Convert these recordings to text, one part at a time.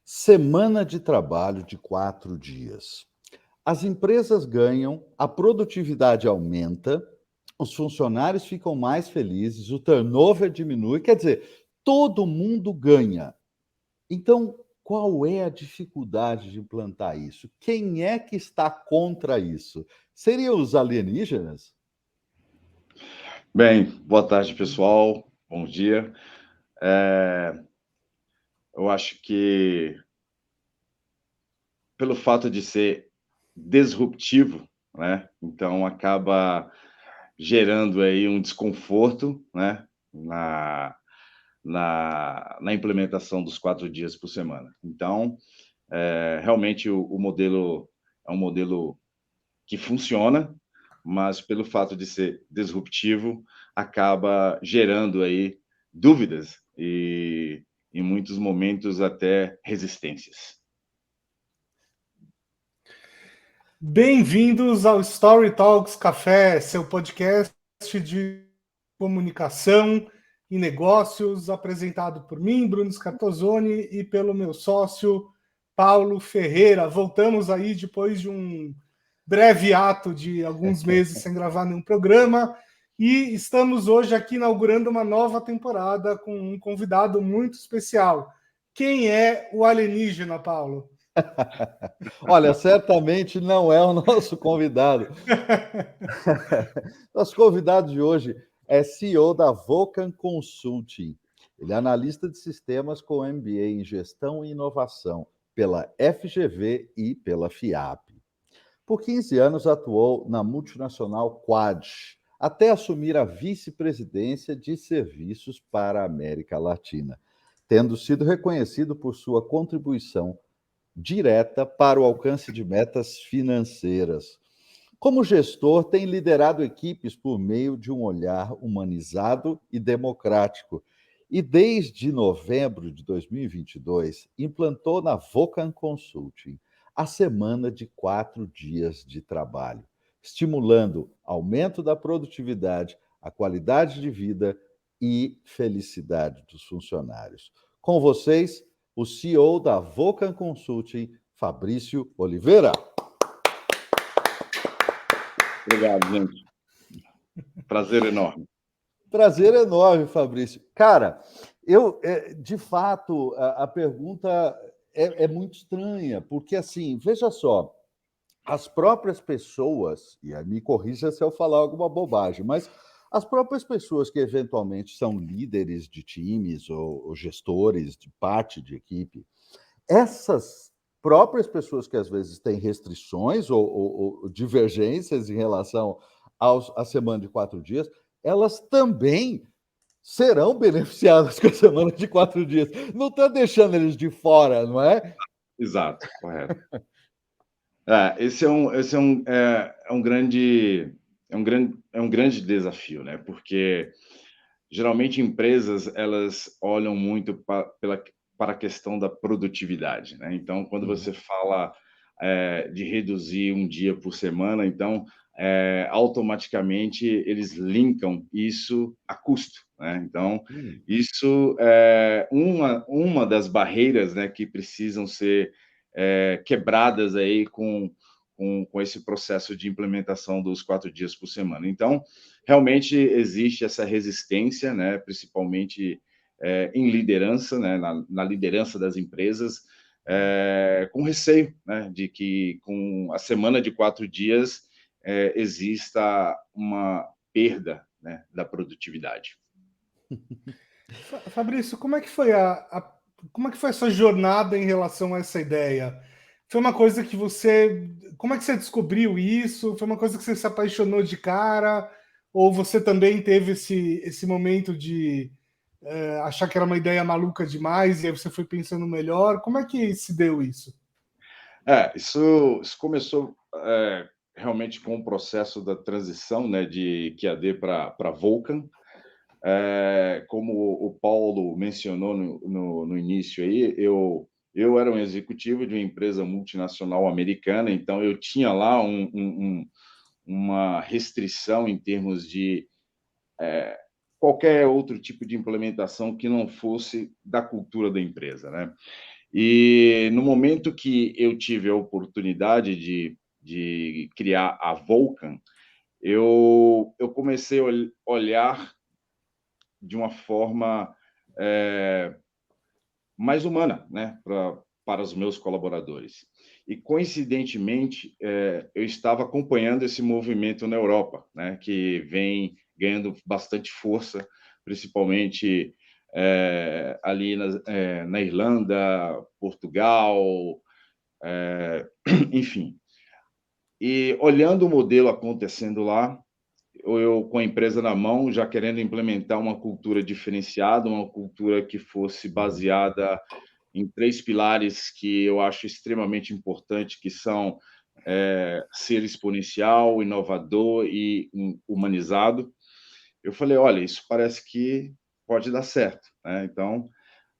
Semana de trabalho de 4 dias. As empresas ganham, a produtividade aumenta, os funcionários ficam mais felizes, o turnover diminui, quer dizer, todo mundo ganha. Então, qual é a dificuldade de implantar isso? Quem é que está contra isso? Seriam os alienígenas? Bem, boa tarde, pessoal. Bom dia. Eh, eu acho que pelo fato de ser disruptivo, né, então acaba gerando aí um desconforto, né, na implementação dos 4 dias por semana. Então, realmente o modelo é um modelo que funciona, mas pelo fato de ser disruptivo, acaba gerando aí dúvidas e, em muitos momentos, até resistências. Bem-vindos ao Story Talks Café, seu podcast de comunicação e negócios, apresentado por mim, Bruno Scartozoni, e pelo meu sócio, Paulo Ferreira. Voltamos aí depois de um breve ato de alguns meses sem gravar nenhum programa, e estamos hoje aqui inaugurando uma nova temporada com um convidado muito especial. Quem é o alienígena, Paulo? Olha, certamente não é o nosso convidado. Nosso convidado de hoje é CEO da Vulcan Consulting. Ele é analista de sistemas com MBA em Gestão e Inovação pela FGV e pela FIAP. Por 15 anos atuou na multinacional Quad, até assumir a vice-presidência de serviços para a América Latina, tendo sido reconhecido por sua contribuição direta para o alcance de metas financeiras. Como gestor, tem liderado equipes por meio de um olhar humanizado e democrático. E desde novembro de 2022, implantou na Vulcan Consulting a semana de 4 dias de trabalho, estimulando aumento da produtividade, a qualidade de vida e felicidade dos funcionários. Com vocês, o CEO da Vulcan Consulting, Fabrício Oliveira. Obrigado, gente. Prazer enorme. Prazer enorme, Fabrício. Cara, de fato, a pergunta é muito estranha, porque, assim, veja só, as próprias pessoas, e aí me corrija se eu falar alguma bobagem, mas as próprias pessoas que eventualmente são líderes de times ou gestores de parte de equipe, essas próprias pessoas que às vezes têm restrições ou divergências em relação à semana de 4 dias, elas também serão beneficiadas com a semana de 4 dias. Não está deixando eles de fora, não é? Exato, correto. Esse é um grande desafio, né? Porque geralmente empresas elas olham muito para a questão da produtividade, né? Então, quando Uhum. você fala de reduzir um dia por semana, então automaticamente eles linkam isso a custo, né? Então, isso é uma das barreiras, né, que precisam ser quebradas aí com esse processo de implementação dos 4 dias por semana. Então, realmente existe essa resistência, né, principalmente em liderança, né, na liderança das empresas, com receio, né, de que com a semana de 4 dias exista uma perda, né, da produtividade. Fabrício, como é que foi como é que foi essa jornada em relação a essa ideia? Foi uma coisa que como é que você descobriu isso? Foi uma coisa que você se apaixonou de cara? Ou você também teve esse momento de achar que era uma ideia maluca demais e aí você foi pensando melhor? Como é que se deu isso? Isso começou realmente com o processo da transição, né, de QAD para Vulcan. Como o Paulo mencionou no início aí, eu era um executivo de uma empresa multinacional americana, então eu tinha lá uma restrição em termos de qualquer outro tipo de implementação que não fosse da cultura da empresa, né? E no momento que eu tive a oportunidade de criar a Vulcan, eu comecei a olhar de uma forma mais humana, né, para os meus colaboradores. E, coincidentemente, eu estava acompanhando esse movimento na Europa, né, que vem ganhando bastante força, principalmente ali na Irlanda, Portugal, enfim. E olhando o modelo acontecendo lá, eu com a empresa na mão, já querendo implementar uma cultura diferenciada, uma cultura que fosse baseada em 3 pilares que eu acho extremamente importante, que são ser exponencial, inovador e humanizado. Eu falei: "Olha, isso parece que pode dar certo", né, então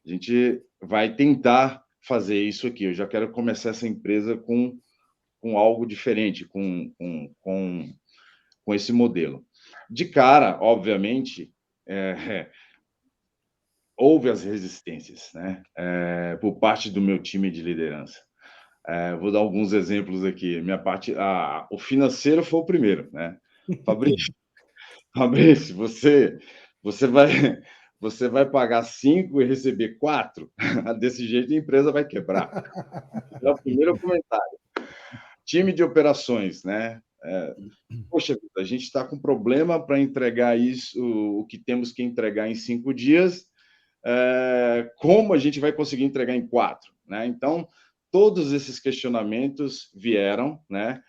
a gente vai tentar fazer isso aqui. Eu já quero começar essa empresa com algo diferente, com esse modelo. De cara, obviamente, houve as resistências, né, por parte do meu time de liderança. Vou dar alguns exemplos aqui. Minha parte, o financeiro foi o primeiro, né? Fabrício, Fabrício, você vai você vai pagar 5 e receber 4? Desse jeito a empresa vai quebrar. É o primeiro comentário. Time de operações, né? Poxa vida, a gente está com problema para entregar isso, o que temos que entregar em 5 dias, como a gente vai conseguir entregar em 4? Né? Então, todos esses questionamentos vieram, né?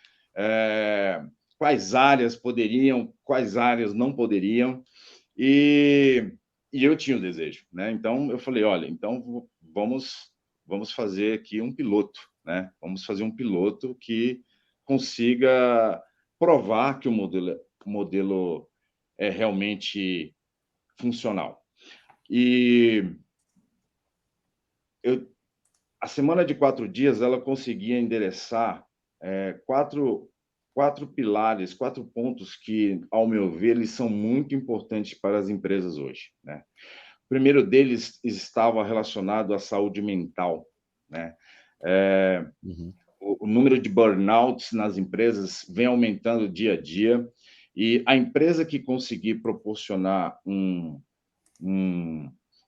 Quais áreas poderiam, quais áreas não poderiam, e eu tinha o desejo, né? Então, eu falei, olha, então vamos fazer aqui um piloto, né? Vamos fazer um piloto que consiga provar que o modelo é realmente funcional. E a semana de 4 dias, ela conseguia endereçar quatro pilares, 4 pontos que, ao meu ver, eles são muito importantes para as empresas hoje, né? O primeiro deles estava relacionado à saúde mental, né? O número de burnouts nas empresas vem aumentando dia a dia, e a empresa que conseguir proporcionar um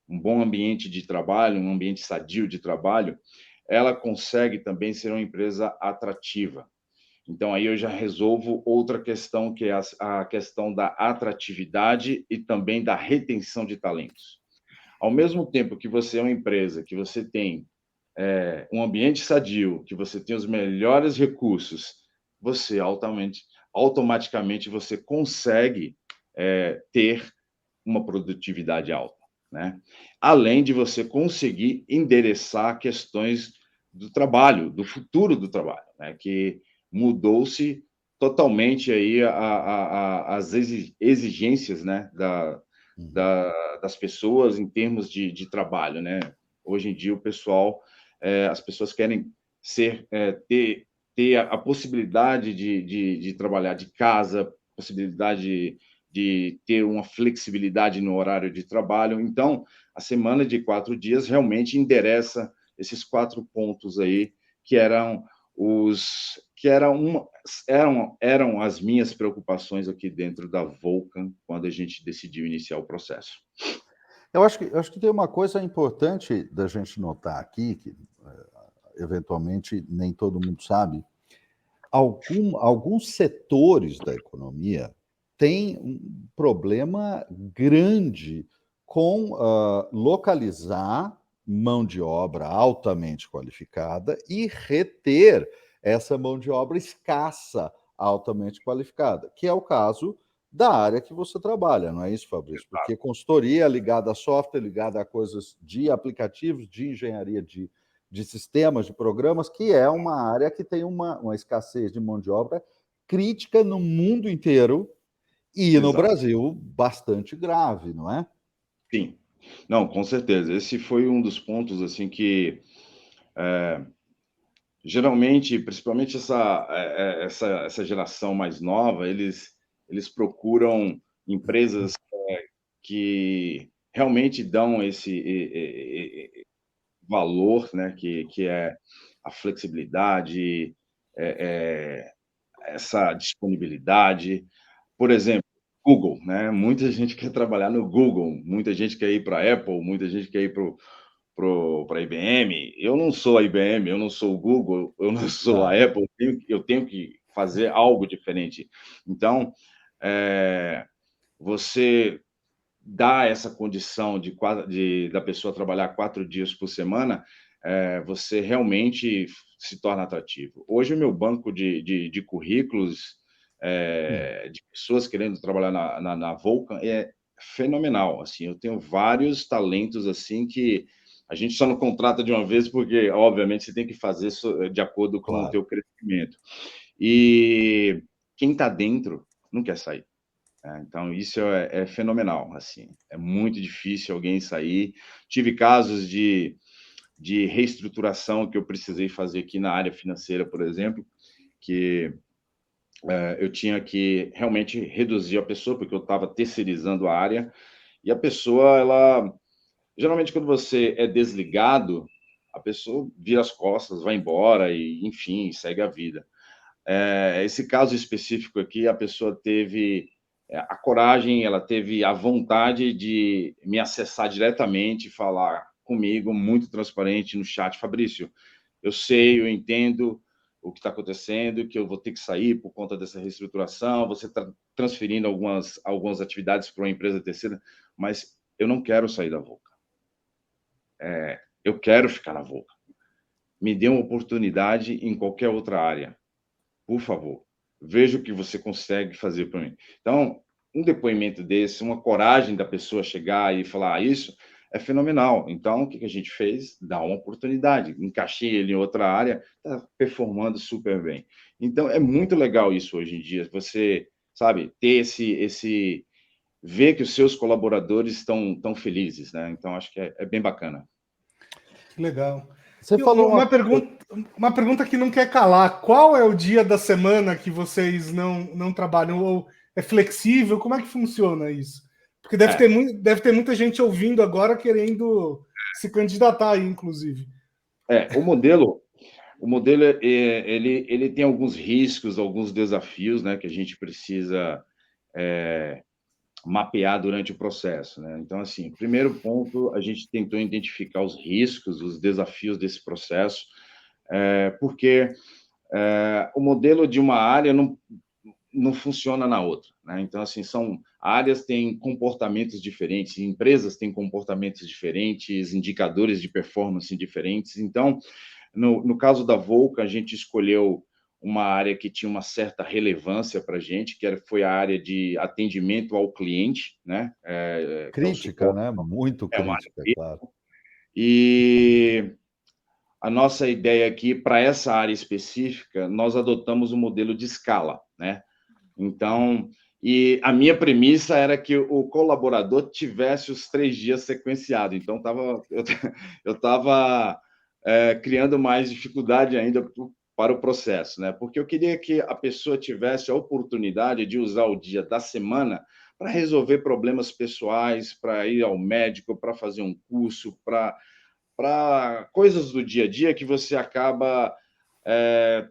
bom ambiente de trabalho, um ambiente sadio de trabalho, ela consegue também ser uma empresa atrativa. Então, aí eu já resolvo outra questão, que é a questão da atratividade e também da retenção de talentos. Ao mesmo tempo que você é uma empresa, que você tem um ambiente sadio, que você tem os melhores recursos, você automaticamente você consegue ter uma produtividade alta, né? Além de você conseguir endereçar questões do trabalho, do futuro do trabalho, né? Que mudou-se totalmente aí as exigências, né? Das pessoas em termos de trabalho, né? Hoje em dia o pessoal, as pessoas querem ter a possibilidade de trabalhar de casa, possibilidade de ter uma flexibilidade no horário de trabalho. Então, a semana de 4 dias realmente endereça esses 4 pontos aí, que eram as minhas preocupações aqui dentro da Vulcan, quando a gente decidiu iniciar o processo. Eu acho que tem uma coisa importante da gente notar aqui, que eventualmente nem todo mundo sabe. Alguns setores da economia têm um problema grande com localizar mão de obra altamente qualificada e reter essa mão de obra escassa altamente qualificada, que é o caso da área que você trabalha, não é isso, Fabrício? Porque consultoria ligada a software, ligada a coisas de aplicativos, de engenharia de sistemas, de programas, que é uma área que tem uma escassez de mão de obra crítica no mundo inteiro e no Brasil bastante grave, não é? Sim. Não, com certeza. Esse foi um dos pontos assim que geralmente, principalmente essa geração mais nova, eles procuram empresas que realmente dão valor, né, que é a flexibilidade, essa disponibilidade. Por exemplo, Google, né? Muita gente quer trabalhar no Google, muita gente quer ir para a Apple, muita gente quer ir para a IBM. Eu não sou a IBM, eu não sou o Google, eu não sou a Apple, eu tenho que fazer algo diferente. Então, você dá essa condição da pessoa trabalhar 4 dias por semana, você realmente se torna atrativo. Hoje, o meu banco de currículos, de pessoas querendo trabalhar na Vulcan é fenomenal. Assim, eu tenho vários talentos assim que a gente só não contrata de uma vez porque, obviamente, você tem que fazer de acordo com o teu crescimento. E quem está dentro não quer sair. Então, isso é fenomenal, assim. É muito difícil alguém sair. Tive casos de reestruturação que eu precisei fazer aqui na área financeira, por exemplo, que eu tinha que realmente reduzir a pessoa, porque eu estava terceirizando a área, e a pessoa, geralmente, quando você é desligado, a pessoa vira as costas, vai embora e, enfim, segue a vida. Esse caso específico aqui, a pessoa teve a coragem, ela teve a vontade de me acessar diretamente, falar comigo, muito transparente no chat. Fabrício, eu sei, eu entendo o que está acontecendo, que eu vou ter que sair por conta dessa reestruturação, você está transferindo algumas atividades para uma empresa terceira, mas eu não quero sair da Vulcan. Eu quero ficar na Vulcan. Me dê uma oportunidade em qualquer outra área. Por favor, veja o que você consegue fazer para mim. Então, um depoimento desse, uma coragem da pessoa chegar e falar isso, é fenomenal. Então, o que a gente fez? Dar uma oportunidade. Encaixei ele em outra área, está performando super bem. Então, é muito legal isso hoje em dia. Você, sabe, ter ver que os seus colaboradores estão felizes, né? Então, acho que é bem bacana. Que legal. Você falou uma pergunta que não quer calar. Qual é o dia da semana que vocês não trabalham? Ou é flexível? Como é que funciona isso? Porque deve ter muita gente ouvindo agora querendo se candidatar aí, inclusive. O modelo ele tem alguns riscos, alguns desafios, né, que a gente precisa mapear durante o processo, né? Então, assim, primeiro ponto, a gente tentou identificar os riscos, os desafios desse processo, porque o modelo de uma área não funciona na outra, né? Então, assim, áreas têm comportamentos diferentes, empresas têm comportamentos diferentes, indicadores de performance diferentes. Então, no caso da Vulcan, a gente escolheu uma área que tinha uma certa relevância para a gente, foi a área de atendimento ao cliente, né? Crítica, né? Muito crítica, claro. E a nossa ideia aqui, para essa área específica, nós adotamos um modelo de escala, né? Então, e a minha premissa era que o colaborador tivesse os 3 dias sequenciados. Então, eu estava criando mais dificuldade ainda para o processo, né? Porque eu queria que a pessoa tivesse a oportunidade de usar o dia da semana para resolver problemas pessoais, para ir ao médico, para fazer um curso, para coisas do dia a dia que você acaba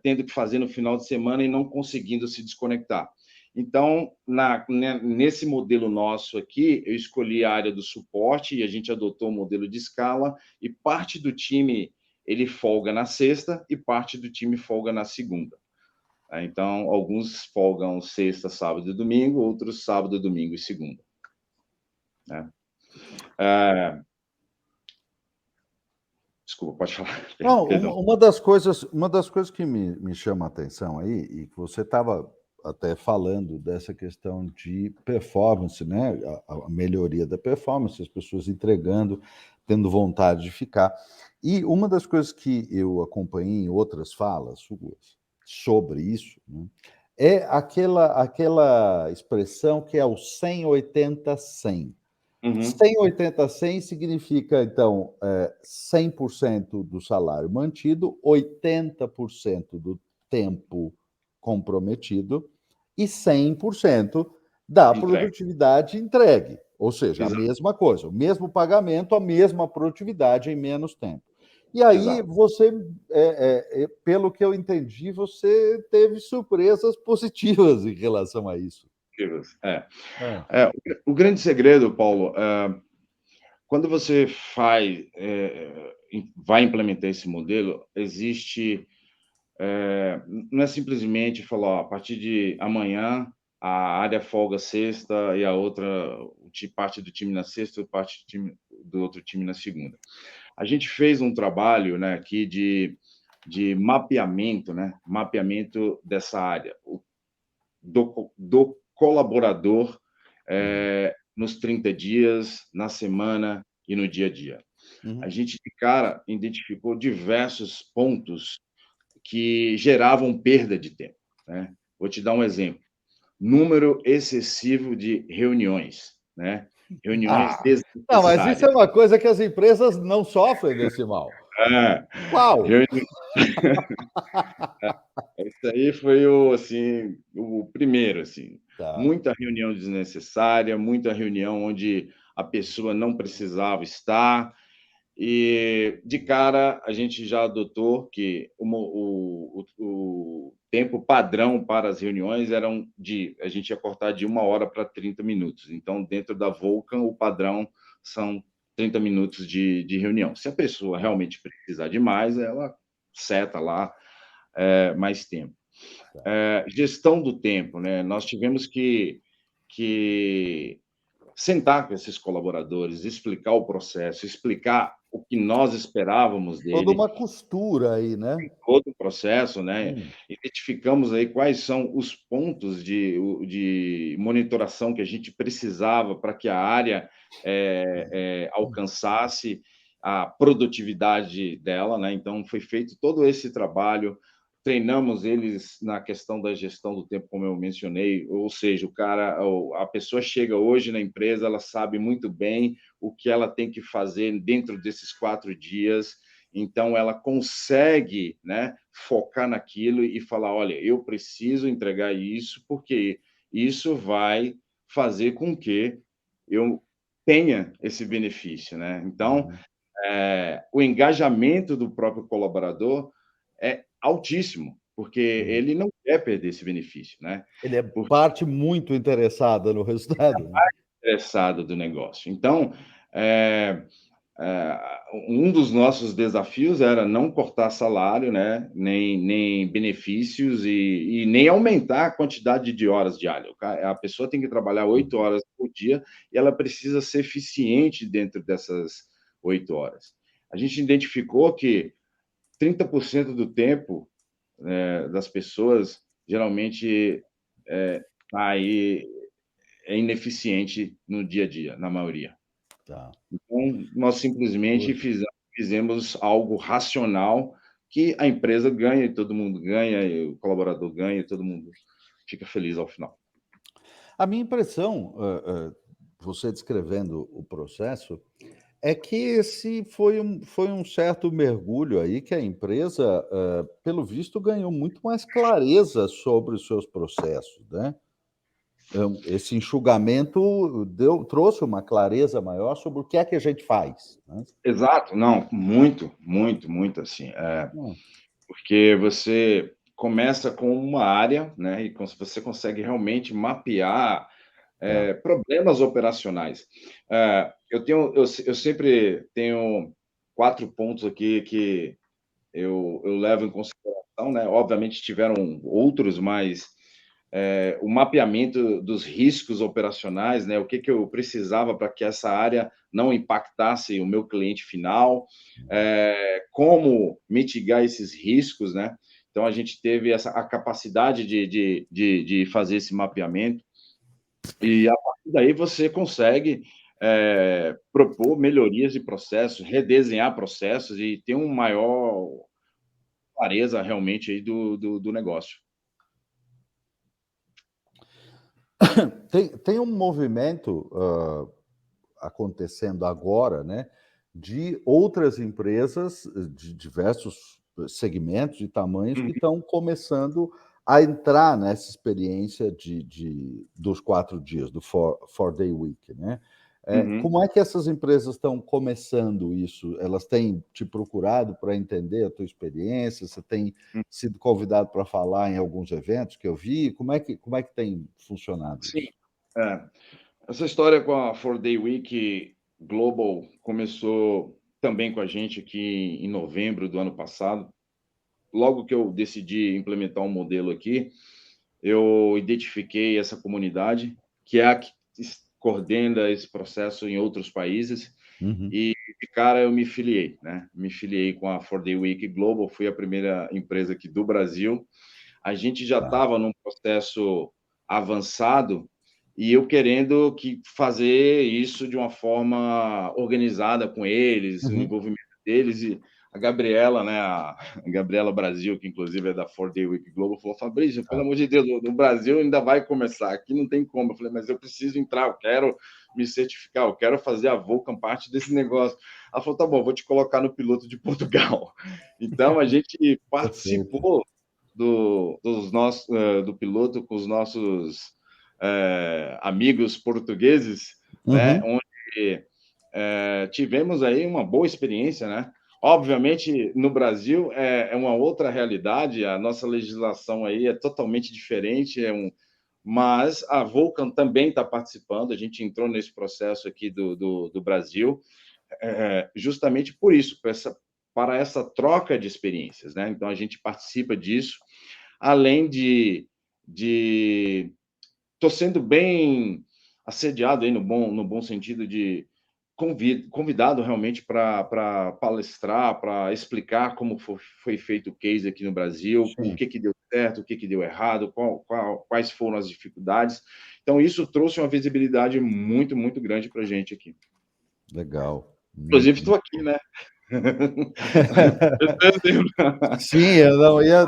tendo que fazer no final de semana e não conseguindo se desconectar. Então, nesse modelo nosso aqui, eu escolhi a área do suporte e a gente adotou o modelo de escala e parte do time ele folga na sexta e parte do time folga na segunda. Então, alguns folgam sexta, sábado e domingo, outros sábado, domingo e segunda. Desculpa, pode falar. Não, uma das coisas que me chama a atenção aí, e que você estava até falando dessa questão de performance, né? A melhoria da performance, as pessoas entregando, tendo vontade de ficar. E uma das coisas que eu acompanhei em outras falas suas sobre isso, né, é aquela expressão que é o 100-80-100. 100-80-100 significa, então, 100% do salário mantido, 80% do tempo comprometido e 100% da produtividade entregue. Ou seja, a mesma coisa, o mesmo pagamento, a mesma produtividade em menos tempo. E aí Exato. você, pelo que eu entendi, você teve surpresas positivas em relação a isso. Ah, O grande segredo, Paulo, quando você vai implementar esse modelo, existe, não é simplesmente falar, ó, a partir de amanhã a área folga sexta e a outra parte do time na sexta, parte do outro time na segunda. A gente fez um trabalho, né, aqui de mapeamento, né, mapeamento dessa área, do colaborador nos 30 dias, na semana e no dia a dia. A gente, de cara, identificou diversos pontos que geravam perda de tempo, né? Vou te dar um exemplo. Número excessivo de reuniões, né? Reuniões não, mas isso é desnecessárias. uma coisa que as empresas não sofrem desse mal. É, Qual? reuni... Esse aí foi o primeiro, assim. Tá. Muita reunião desnecessária, muita reunião onde a pessoa não precisava estar. E, de cara, a gente já adotou que o tempo padrão para as reuniões a gente ia cortar de 1 hora para 30 minutos. Então, dentro da Vulcan, o padrão são 30 minutos de reunião. Se a pessoa realmente precisar de mais, ela seta lá mais tempo. Gestão do tempo, né? Nós tivemos que sentar com esses colaboradores, explicar o processo, explicar o que nós esperávamos Toda dele, uma costura aí, né? todo o processo, né? Hum. Identificamos aí quais são os pontos de monitoração que a gente precisava para que a área alcançasse a produtividade dela, né? Então, foi feito todo esse trabalho, treinamos eles na questão da gestão do tempo, como eu mencionei, ou seja, a pessoa chega hoje na empresa, ela sabe muito bem o que ela tem que fazer dentro desses 4 dias, então ela consegue, né, focar naquilo e falar, olha, eu preciso entregar isso porque isso vai fazer com que eu tenha esse benefício, né? Então, o engajamento do próprio colaborador é altíssimo, porque ele não quer perder esse benefício, né? Ele é Porque parte muito interessada no resultado, né? é interessado do negócio. Então, um dos nossos desafios era não cortar salário, né? Nem benefícios e nem aumentar a quantidade de horas diárias. A pessoa tem que trabalhar 8 horas por dia e ela precisa ser eficiente dentro dessas 8 horas. A gente identificou que 30% do tempo das pessoas geralmente tá aí é ineficiente no dia a dia, na maioria. Tá. Então, nós simplesmente fizemos algo racional que a empresa ganha e todo mundo ganha, e o colaborador ganha e todo mundo fica feliz ao final. A minha impressão, você descrevendo o processo, é que esse foi um certo mergulho aí que a empresa, pelo visto, ganhou muito mais clareza sobre os seus processos, né? Esse enxugamento trouxe uma clareza maior sobre o que é que a gente faz, né? Exato, não, muito, muito, muito assim. Hum, Porque você começa com uma área, né, e você consegue realmente mapear tá. problemas operacionais. Eu sempre tenho 4 pontos aqui que eu levo em consideração, né? Obviamente tiveram outros, mas o mapeamento dos riscos operacionais, né? O que eu precisava para que essa área não impactasse o meu cliente final, como mitigar esses riscos, né? Então a gente teve a capacidade de fazer esse mapeamento e a partir daí você consegue propor melhorias de processos, redesenhar processos e ter uma maior clareza realmente aí do negócio. Tem um movimento acontecendo agora, né, de outras empresas de diversos segmentos e tamanhos que Uhum. estão começando a entrar nessa experiência dos 4 dias, do 4-day week, né? Uhum. Como é que essas empresas estão começando isso? Elas têm te procurado para entender a tua experiência? Você tem sido convidado para falar em alguns eventos que eu vi? Como é que tem funcionado Sim. isso? É. Essa história com a 4-Day Week Global começou também com a gente aqui em novembro do ano passado. Logo que eu decidi implementar um modelo aqui, eu identifiquei essa comunidade, que é a que coordena esse processo em outros países, Uhum. e de cara eu me filiei, né? Me filiei com a 4-Day Week Global, fui a primeira empresa aqui do Brasil. A gente já Tá. estava num processo avançado e eu querendo fazer isso de uma forma organizada com eles, o Uhum. envolvimento deles. E a Gabriela, né, a Gabriela Brasil, que inclusive é da 4-Day Week Global, falou: Fabrício, pelo Tá. amor de Deus, no Brasil ainda vai começar, aqui não tem como. Eu falei: mas eu preciso entrar, eu quero me certificar, eu quero fazer a Vulcan parte desse negócio. Ela falou: tá bom, vou te colocar no piloto de Portugal. Então a gente Perfeito. participou do piloto com os nossos amigos portugueses, né? Uhum. Onde tivemos aí uma boa experiência, né? Obviamente, no Brasil é uma outra realidade, a nossa legislação aí é totalmente diferente, mas a Vulcan também está participando, a gente entrou nesse processo aqui do Brasil, justamente por isso, para essa troca de experiências, né? Então, a gente participa disso, além de estou sendo bem assediado aí no bom sentido de convidado realmente para palestrar, para explicar como foi feito o case aqui no Brasil, o Sim. que deu certo, o que deu errado, quais foram as dificuldades. Então, isso trouxe uma visibilidade muito, muito grande para a gente aqui. Legal. Inclusive, Muito, estou muito aqui, bom. né? Sim, eu não ia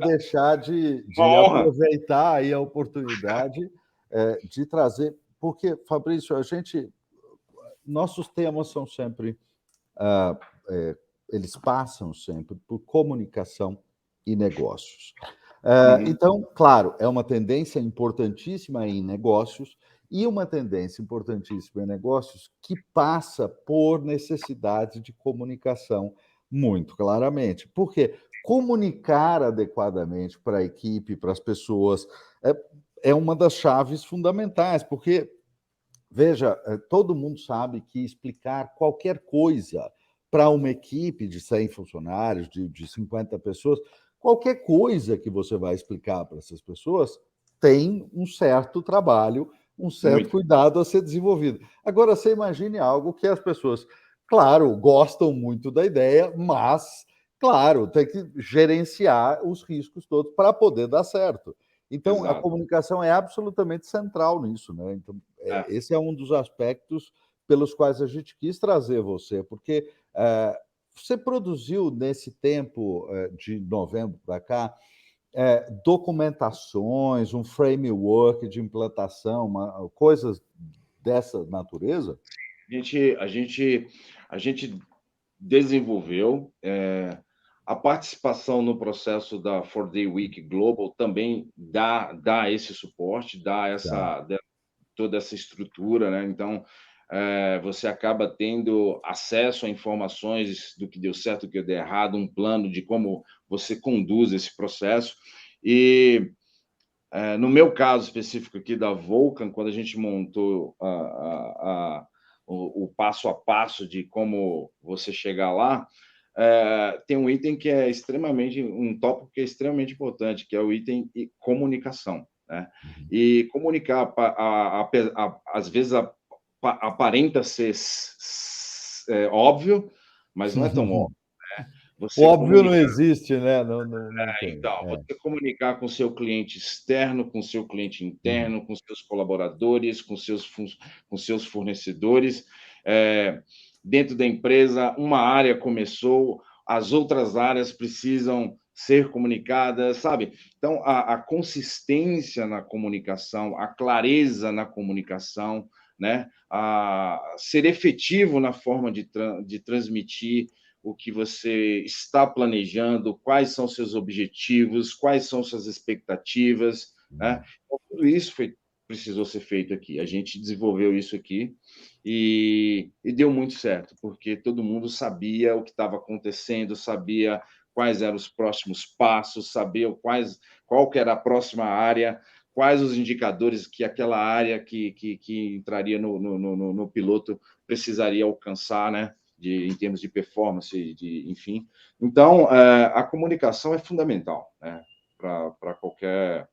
deixar Uma de honra. aproveitar aí a oportunidade, de trazer porque, Fabrício, nossos temas são sempre, ah, eh, eles passam sempre por comunicação e negócios. Uhum. Então, claro, é uma tendência importantíssima em negócios e uma tendência importantíssima em negócios que passa por necessidade de comunicação muito claramente. Porque comunicar adequadamente para a equipe, para as pessoas, é uma das chaves fundamentais, porque veja, todo mundo sabe que explicar qualquer coisa para uma equipe de 100 funcionários, de 50 pessoas, qualquer coisa que você vai explicar para essas pessoas tem um certo trabalho, um certo Muito. cuidado a ser desenvolvido. Agora, você imagine algo que as pessoas, claro, gostam muito da ideia, mas, claro, tem que gerenciar os riscos todos para poder dar certo. Então, a Exato. comunicação é absolutamente central nisso, né? Então, É. esse é um dos aspectos pelos quais a gente quis trazer você, porque você produziu nesse tempo de novembro para cá documentações, um framework de implantação, coisas dessa natureza? A gente desenvolveu a participação no processo da 4-Day Week Global também dá esse suporte, Tá. toda essa estrutura, né? Então, você acaba tendo acesso a informações do que deu certo, do que deu errado, um plano de como você conduz esse processo. E, no meu caso específico aqui da Vulcan, quando a gente montou o passo a passo de como você chegar lá, tem um item que é um tópico que é extremamente importante, que é o item comunicação, né? Uhum. E comunicar, às vezes, aparenta ser óbvio, mas não é tão óbvio. O Você óbvio não comunicar. existe, né? Não tem. Então, você comunicar com seu cliente externo, com seu cliente Uhum. interno, com seus colaboradores, com seus fornecedores. Eh, Dentro da empresa, uma área começou, as outras áreas precisam ser comunicadas, sabe? Então, a consistência na comunicação, a clareza na comunicação, né? A ser efetivo na forma de transmitir o que você está planejando, quais são seus objetivos, quais são suas expectativas, né? Então, tudo isso foi precisou ser feito aqui. A gente desenvolveu isso aqui e deu muito certo, porque todo mundo sabia o que estava acontecendo, sabia quais eram os próximos passos, sabia qual que era a próxima área, quais os indicadores que aquela área que entraria no piloto precisaria alcançar, né? Em termos de performance, enfim. Então, a comunicação é fundamental, né? Para qualquer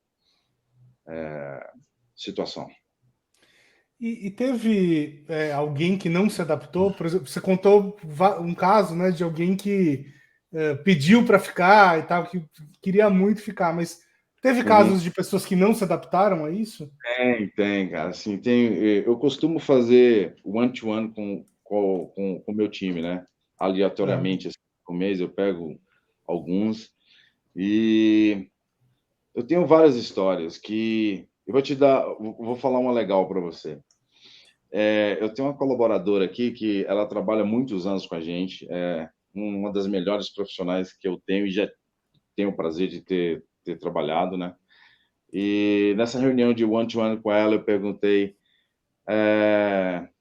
situação. E teve alguém que não se adaptou? Por exemplo, você contou um caso, né, de alguém que pediu para ficar e tal, que queria muito ficar, mas teve casos de pessoas que não se adaptaram a isso? Tem, cara. Assim, eu costumo fazer one-to-one com o meu time, né? Aleatoriamente, assim, por mês eu pego alguns e eu tenho várias histórias que eu vou falar uma legal para você. Eu tenho uma colaboradora aqui que ela trabalha muitos anos com a gente, uma das melhores profissionais que eu tenho e já tenho o prazer de ter trabalhado, né? E nessa reunião de one-to-one com ela, eu perguntei,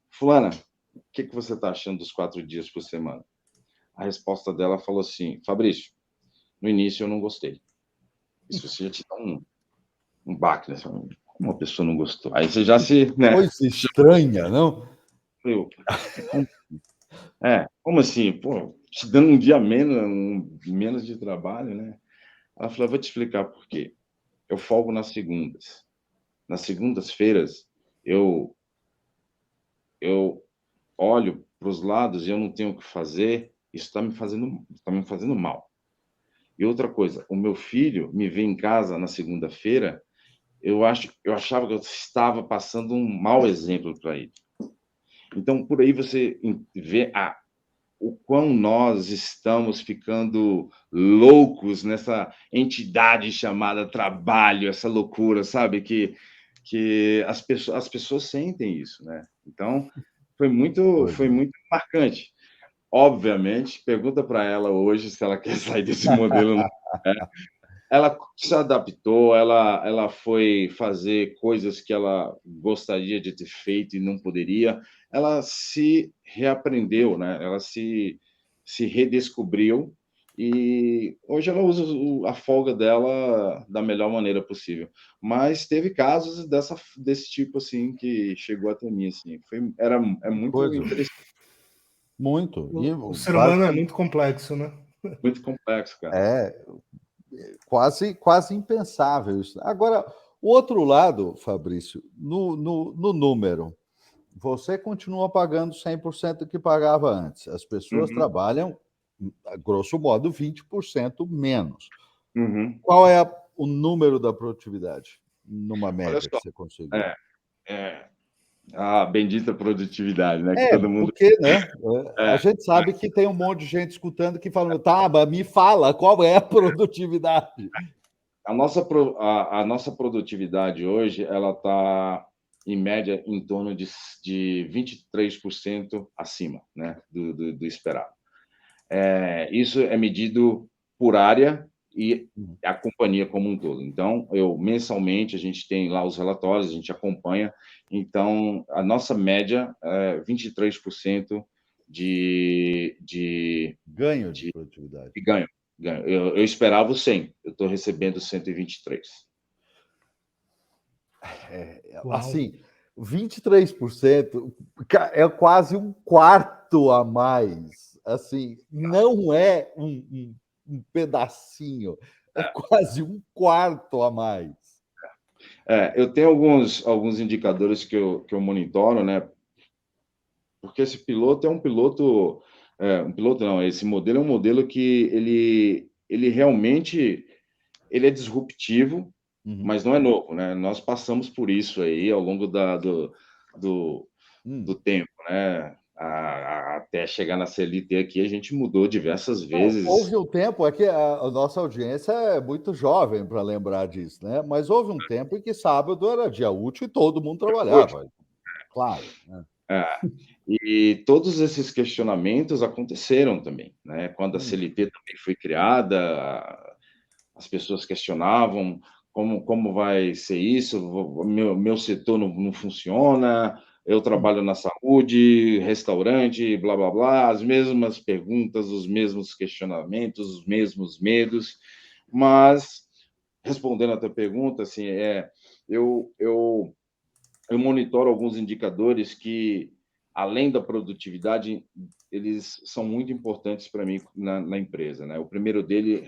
fulana, o que você está achando dos 4 dias por semana? A resposta dela falou assim, Fabrício, no início eu não gostei. Isso você já te dá um baque, né? Como uma pessoa não gostou? Aí você já né? Coisa estranha, não? Como assim? Pô, te dando um dia menos de trabalho, né? Ela falou, vou te explicar por quê. Eu folgo nas segundas. Nas segundas-feiras, eu olho para os lados e eu não tenho o que fazer, isso está me fazendo mal. E outra coisa, o meu filho me vê em casa na segunda-feira, eu achava que eu estava passando um mau exemplo para ele. Então, por aí você vê o quão nós estamos ficando loucos nessa entidade chamada trabalho, essa loucura, sabe? Que as pessoas sentem isso, né? Então, foi muito marcante. Obviamente, pergunta para ela hoje se ela quer sair desse modelo. Né? Ela se adaptou, ela foi fazer coisas que ela gostaria de ter feito e não poderia. Ela se reaprendeu, né? Ela se redescobriu e hoje ela usa a folga dela da melhor maneira possível. Mas teve casos desse tipo assim que chegou até mim assim. É muito interessante. Muito. O ser humano é muito complexo, né? Muito complexo, cara. Quase impensável isso. Agora, o outro lado, Fabrício, no número, você continua pagando 100% do que pagava antes. As pessoas trabalham, grosso modo, 20% menos. Qual é o número da produtividade, numa média, que você conseguiu? A bendita produtividade, né? Que todo mundo... Porque, né? A gente sabe que tem um monte de gente escutando que falando, tá, mas me fala, qual é a produtividade? A nossa produtividade hoje, ela está, em média, em torno de 23% acima, né, do esperado. Isso é medido por área e a companhia como um todo. Então, mensalmente, a gente tem lá os relatórios, a gente acompanha. Então, a nossa média é 23% de ganho de produtividade. Ganho. Eu esperava 100, eu estou recebendo 123. Assim, 23% é quase um quarto a mais. Assim, não é um pedacinho, é quase um quarto a mais. Eu tenho alguns indicadores que eu monitoro, né? Porque esse piloto é um piloto não, esse modelo é um modelo que ele realmente é disruptivo, mas não é novo, né? Nós passamos por isso aí ao longo do tempo, né? Até chegar na CLT aqui, a gente mudou diversas vezes. Houve um tempo, é que a nossa audiência é muito jovem para lembrar disso, né? Mas houve um tempo em que sábado era dia útil e todo mundo trabalhava. Claro. Né? E todos esses questionamentos aconteceram também, né? Quando a CLT também foi criada, as pessoas questionavam como vai ser isso? Meu setor não funciona, eu trabalho na saúde, restaurante, blá, blá, blá, as mesmas perguntas, os mesmos questionamentos, os mesmos medos, mas, respondendo a tua pergunta, assim, eu monitoro alguns indicadores que, além da produtividade, eles são muito importantes para mim na empresa, né? O primeiro deles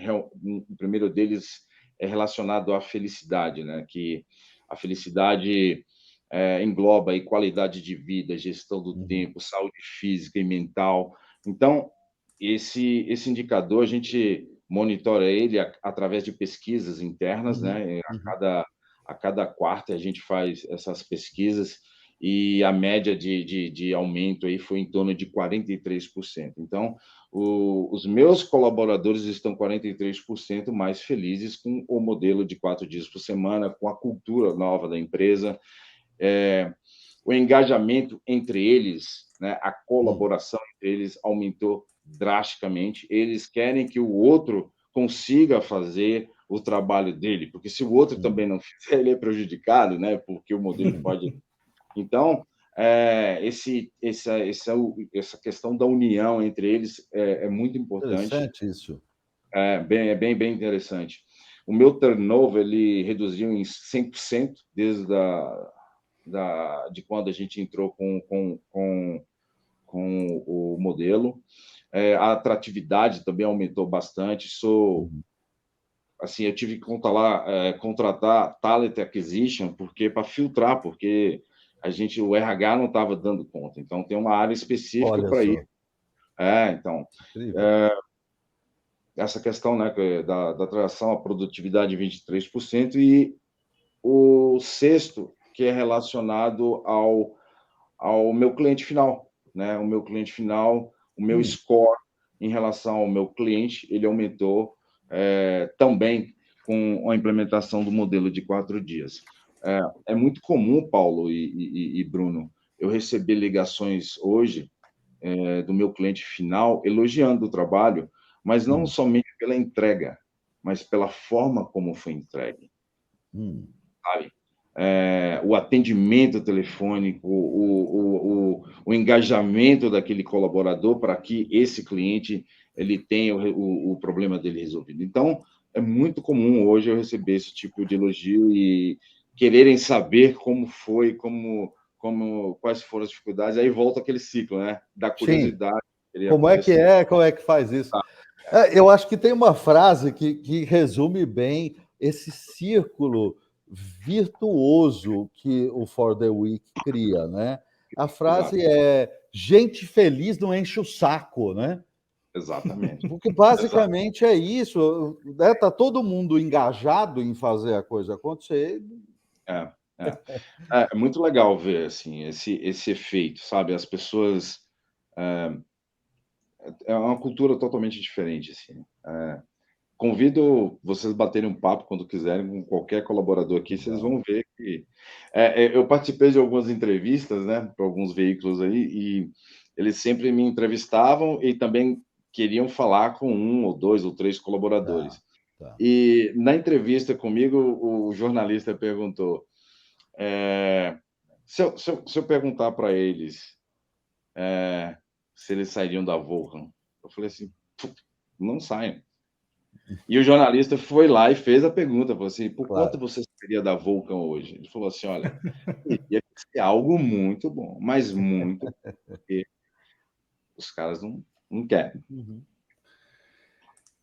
é relacionado à felicidade, né? Que a felicidade engloba aí qualidade de vida, gestão do tempo, saúde física e mental. Então, esse indicador, a gente monitora ele através de pesquisas internas, né? A cada quarta a gente faz essas pesquisas e a média de aumento aí foi em torno de 43%. Então, os meus colaboradores estão 43% mais felizes com o modelo de 4 dias por semana, com a cultura nova da empresa, o engajamento entre eles, né, a colaboração entre eles aumentou drasticamente. Eles querem que o outro consiga fazer o trabalho dele, porque se o outro também não fizer, ele é prejudicado, né? Porque o modelo pode. Então, essa questão da união entre eles é muito importante. Interessante isso. Bem interessante. O meu turnover ele reduziu em 100% desde de quando a gente entrou com o modelo. A atratividade também aumentou bastante. Assim, eu tive que contratar talent acquisition para filtrar, porque o RH não estava dando conta. Então, tem uma área específica para isso. Então, essa questão, né, da atração à produtividade de 23%, e o sexto, que é relacionado ao meu cliente final, né? O meu cliente final, o meu score em relação ao meu cliente, ele aumentou também com a implementação do modelo de 4 dias. É muito comum, Paulo e Bruno, eu receber ligações hoje do meu cliente final elogiando o trabalho, mas não somente pela entrega, mas pela forma como foi entregue. Sabe? O atendimento telefônico, o engajamento daquele colaborador para que esse cliente ele tenha o problema dele resolvido. Então, é muito comum hoje eu receber esse tipo de elogio e quererem saber como foi, quais foram as dificuldades. Aí volta aquele ciclo, né? Da curiosidade. Como é que faz isso? Eu acho que tem uma frase que resume bem esse círculo virtuoso que o For the Week cria, né? A frase é: gente feliz não enche o saco, né? Exatamente. Porque basicamente é isso, né? Tá todo mundo engajado em fazer a coisa acontecer. É muito legal ver assim esse efeito, sabe? As pessoas é uma cultura totalmente diferente, assim. Convido vocês a baterem um papo quando quiserem com qualquer colaborador aqui, vocês vão ver que eu participei de algumas entrevistas, né, para alguns veículos aí, e eles sempre me entrevistavam e também queriam falar com 1 ou 2 ou 3 colaboradores. E na entrevista comigo, o jornalista perguntou, se eu perguntar para eles se eles sairiam da Vulcan, eu falei assim, não saem. E o jornalista foi lá e fez a pergunta, falou assim, por quanto você sairia da Vulcan hoje? Ele falou assim, olha, ia ser algo muito bom, mas muito bom, porque os caras não querem.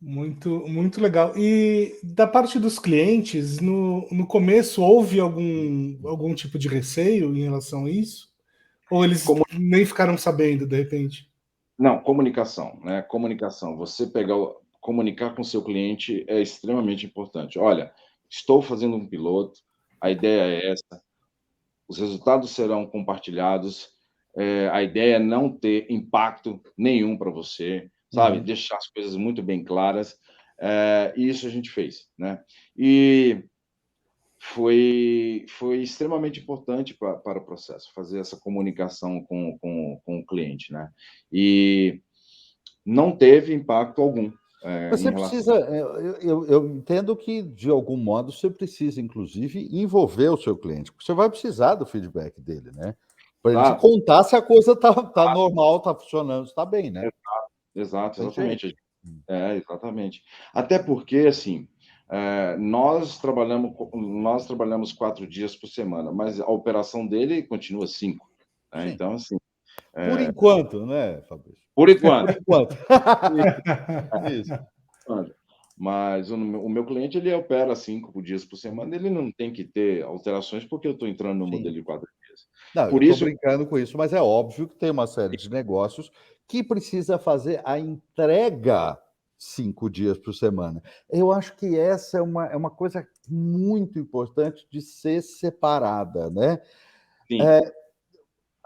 Muito, muito legal. E da parte dos clientes, no começo houve algum tipo de receio em relação a isso? Ou eles nem ficaram sabendo, de repente? Não, comunicação, né? Comunicação. Você comunicar com o seu cliente é extremamente importante. Olha, estou fazendo um piloto, a ideia é essa, os resultados serão compartilhados, a ideia é não ter impacto nenhum para você, sabe? Deixar as coisas muito bem claras, e isso a gente fez, né? E foi extremamente importante para o processo, fazer essa comunicação com o cliente, né? E não teve impacto algum. Mas em você relação... precisa, eu entendo que, de algum modo, você precisa, inclusive, envolver o seu cliente, porque você vai precisar do feedback dele, né? Para ele te Exato, contar se a coisa está normal, está funcionando, está bem, né? exato, Tem jeito. exatamente. Exatamente. Até porque, assim, nós trabalhamos 4 dias por semana, mas a operação dele continua 5. Né? Sim. Então, assim, Por enquanto, né, Fabrício? por Por enquanto. enquanto. Isso. Mas o meu cliente, ele opera 5 dias por semana, ele não tem que ter alterações porque eu estou entrando no Sim. modelo de 4 dias. Não, eu Por estou isso, brincando com isso, mas é óbvio que tem uma série de negócios que precisa fazer a entrega 5 dias por semana. Eu acho que essa é uma coisa muito importante de ser separada, né? sim,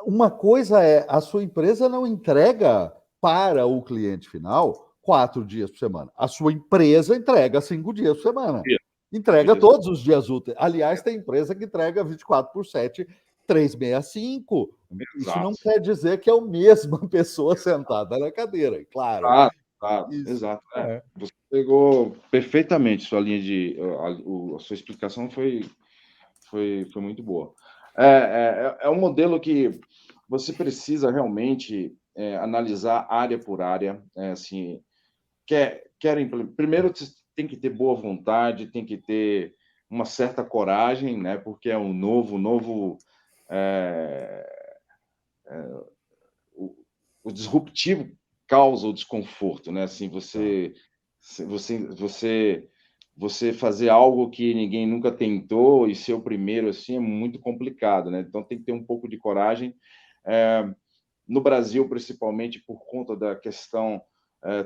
Uma coisa é a sua empresa não entrega para o cliente final 4 dias por semana. A sua empresa entrega 5 dias por semana. cinco Entrega dias. todos os dias úteis. Aliás, tem empresa que entrega 24/7, 365. Isso não Exato, quer dizer que é a mesma pessoa sentada na cadeira, claro. exato, exato, Isso. exato. É. Você pegou perfeitamente sua linha de... A sua explicação foi muito boa. É um modelo que você precisa realmente analisar área por área. Assim, primeiro você tem que ter boa vontade, tem que ter uma certa coragem, né? Porque é um novo é, o, o disruptivo causa o desconforto, né? Assim, Tá. você fazer algo que ninguém nunca tentou e ser o primeiro assim é muito complicado, né? Então tem que ter um pouco de coragem. É, no Brasil, principalmente por conta da questão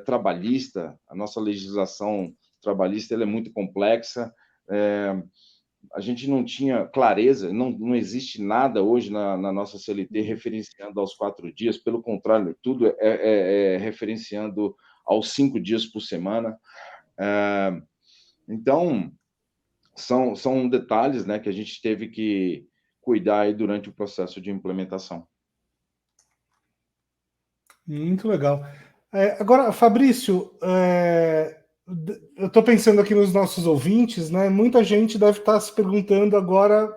trabalhista, a nossa legislação trabalhista ela é muito complexa. É, a gente não tinha clareza, não existe nada hoje na nossa CLT referenciando aos 4 dias, pelo contrário, tudo é referenciando aos 5 dias por semana. Então, são detalhes, né, que a gente teve que cuidar aí durante o processo de implementação. Muito legal. Agora, Fabrício, eu estou pensando aqui nos nossos ouvintes, né? Muita gente deve estar se perguntando agora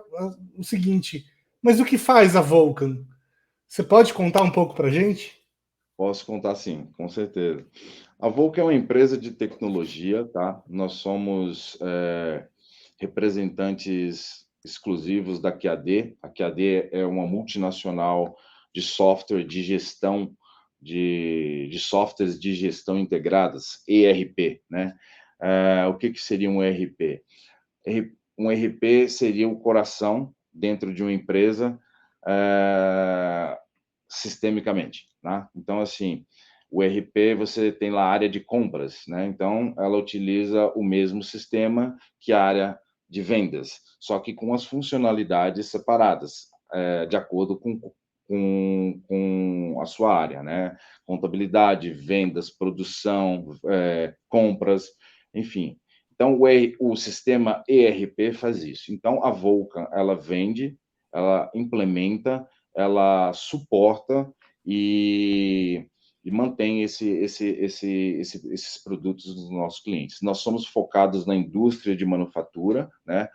o seguinte: mas o que faz a Vulcan? Você pode contar um pouco para a gente? Posso contar sim, com certeza. A Volca é uma empresa de tecnologia, tá? Nós somos representantes exclusivos da QAD. A QAD é uma multinacional de software de gestão de softwares de gestão integradas, ERP, né? O que seria um ERP? Um ERP seria o coração dentro de uma empresa sistemicamente, né? Então, assim, o ERP, você tem lá a área de compras, né? Então, ela utiliza o mesmo sistema que a área de vendas, só que com as funcionalidades separadas, de acordo com a sua área, né? Contabilidade, vendas, produção, compras, enfim. Então, o sistema ERP faz isso. Então, a Vulcan, ela vende, ela implementa, ela suporta e mantém esses produtos dos nossos clientes. Nós somos focados na indústria de manufatura, né?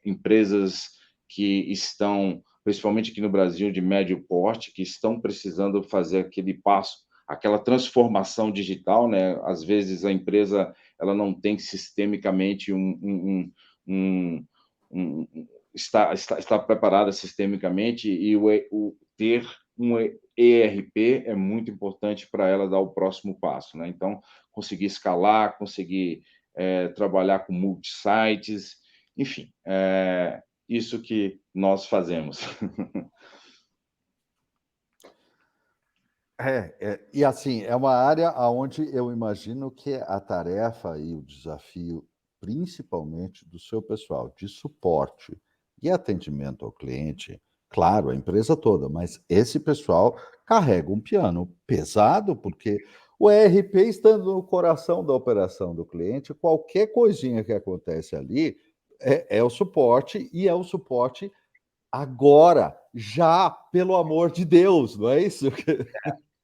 Empresas que estão, principalmente aqui no Brasil, de médio porte, que estão precisando fazer aquele passo, aquela transformação digital, né? Às vezes a empresa ela não tem sistemicamente está preparada sistemicamente e ter um ERP é muito importante para ela dar o próximo passo, né? Então, conseguir escalar, conseguir trabalhar com multi-sites, enfim, isso que nós fazemos. E assim, é uma área onde eu imagino que a tarefa e o desafio, principalmente do seu pessoal de suporte e atendimento ao cliente, claro, a empresa toda, mas esse pessoal carrega um piano pesado, porque o ERP estando no coração da operação do cliente, qualquer coisinha que acontece ali é o suporte e é o suporte agora, já, pelo amor de Deus, não é isso?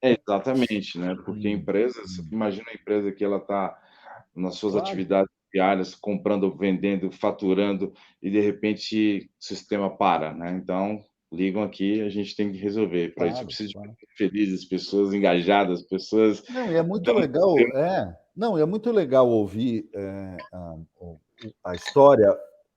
Exatamente, né? Porque empresas, imagina a empresa que ela está nas suas Claro. atividades diárias, comprando, vendendo, faturando, e de repente o sistema para, né? Então, ligam aqui, a gente tem que resolver. Para isso, eu Claro, preciso de claro. pessoas felizes, pessoas engajadas, pessoas Não, e é muito dando legal, não, e é muito legal ouvir, a história,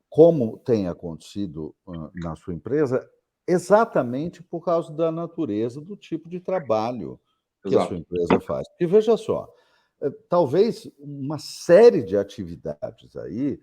como tem acontecido, na sua empresa, exatamente por causa da natureza do tipo de trabalho que a sua exato. empresa faz. Porque veja só, talvez uma série de atividades aí,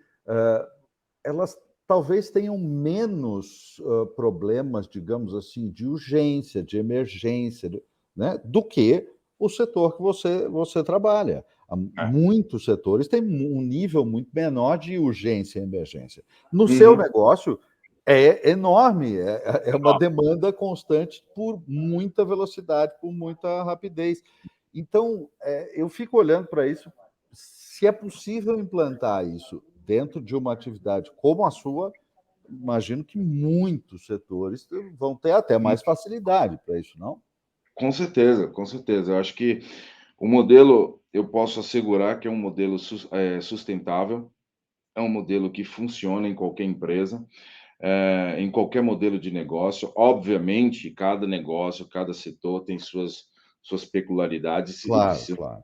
elas talvez tenham menos, problemas, digamos assim, de urgência, de emergência, né, do que o setor que você trabalha. Há É. muitos setores têm um nível muito menor de urgência e emergência. No seu Uhum. negócio é enorme, é uma demanda constante por muita velocidade, por muita rapidez. Então, eu fico olhando para isso, se é possível implantar isso dentro de uma atividade como a sua, imagino que muitos setores vão ter até mais facilidade para isso, não? Com certeza, com certeza. Eu acho que o modelo, eu posso assegurar que é um modelo sustentável, é um modelo que funciona em qualquer empresa, em qualquer modelo de negócio. Obviamente, cada negócio, cada setor tem suas peculiaridades e Claro, precisa. claro.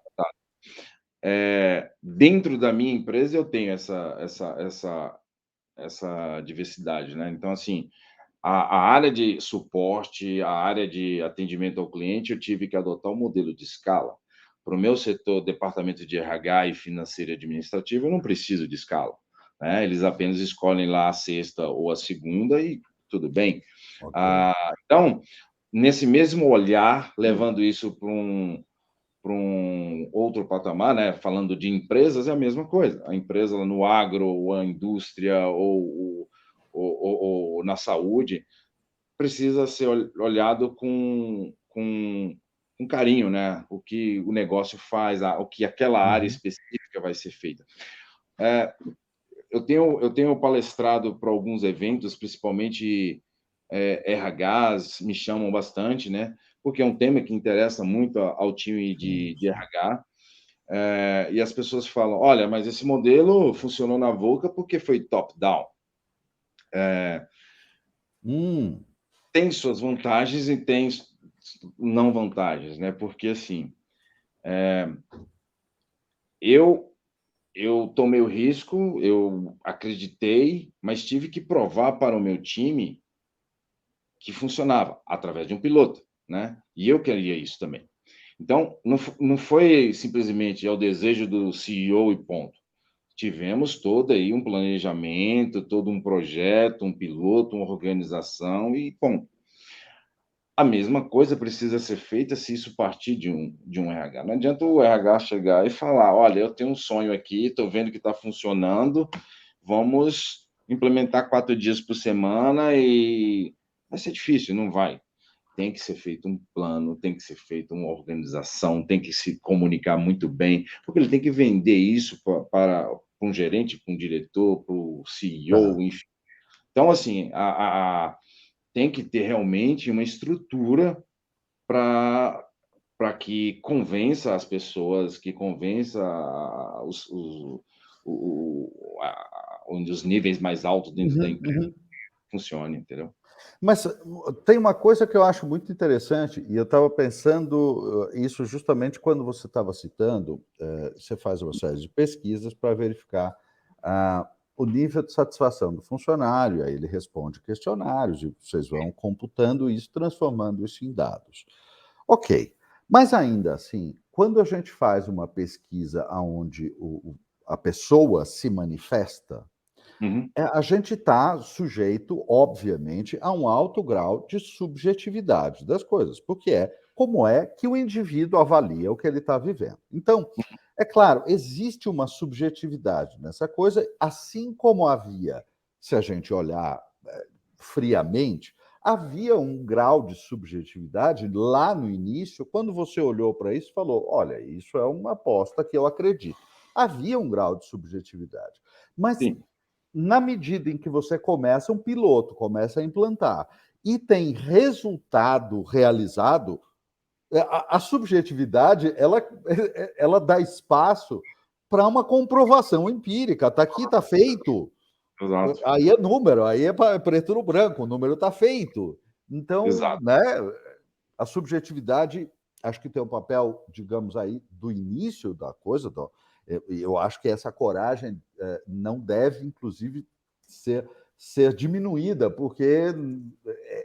Dentro da minha empresa, eu tenho essa diversidade, né? Então, assim, a área de suporte, a área de atendimento ao cliente, eu tive que adotar um modelo de escala. Para o meu setor, departamento de RH e financeiro e administrativo, eu não preciso de escala, né? Eles apenas escolhem lá a sexta ou a segunda e tudo bem. Ok. Então, nesse mesmo olhar, levando isso para um outro patamar, né? Falando de empresas, é a mesma coisa. A empresa no agro, ou a indústria, ou na saúde, precisa ser olhado com carinho, né? O que o negócio faz, o que aquela área Uhum. específica vai ser feita. Eu tenho palestrado para alguns eventos, principalmente RHs, me chamam bastante, né? Porque é um tema que interessa muito ao time Sim, de sim. RH. E as pessoas falam: olha, mas esse modelo funcionou na Volca porque foi top-down. Hum, Tem suas vantagens e tem não vantagens, né? Porque assim, eu eu tomei o risco, eu acreditei, mas tive que provar para o meu time que funcionava através de um piloto, né? E eu queria isso também. Então, não foi simplesmente ao desejo do CEO e ponto. Tivemos todo aí um planejamento, todo um projeto, um piloto, uma organização e ponto. A mesma coisa precisa ser feita se isso partir de um RH. Não adianta o RH chegar e falar: olha, eu tenho um sonho aqui, estou vendo que está funcionando, vamos implementar 4 dias por semana e vai ser difícil, não vai. Tem que ser feito um plano, tem que ser feita uma organização, tem que se comunicar muito bem, porque ele tem que vender isso para um gerente, para um diretor, para o CEO, tá. enfim. Então, assim, tem que ter realmente uma estrutura para que convença as pessoas, que convença os níveis mais altos dentro da Uhum, empresa uhum. que funcione, entendeu? Mas tem uma coisa que eu acho muito interessante, e eu estava pensando, isso justamente quando você estava citando, você faz uma série de pesquisas para verificar, o nível de satisfação do funcionário, aí ele responde questionários e vocês vão computando isso, transformando isso em dados. Ok, mas ainda assim, quando a gente faz uma pesquisa aonde a pessoa se manifesta, Uhum. a gente está sujeito, obviamente, a um alto grau de subjetividade das coisas, porque é como é que o indivíduo avalia o que ele está vivendo. Então, é claro, existe uma subjetividade nessa coisa, assim como havia, se a gente olhar friamente, havia um grau de subjetividade lá no início, quando você olhou para isso e falou: olha, isso é uma aposta que eu acredito. Havia um grau de subjetividade. Mas Sim. na medida em que você começa um piloto, começa a implantar e tem resultado realizado, A subjetividade, ela dá espaço para uma comprovação empírica. Está aqui, está feito. Exato. Aí é número, aí é preto no branco, o número está feito. Então, Exato. né, a subjetividade, acho que tem um papel, digamos aí, do início da coisa. Eu acho que essa coragem não deve, inclusive, ser diminuída, porque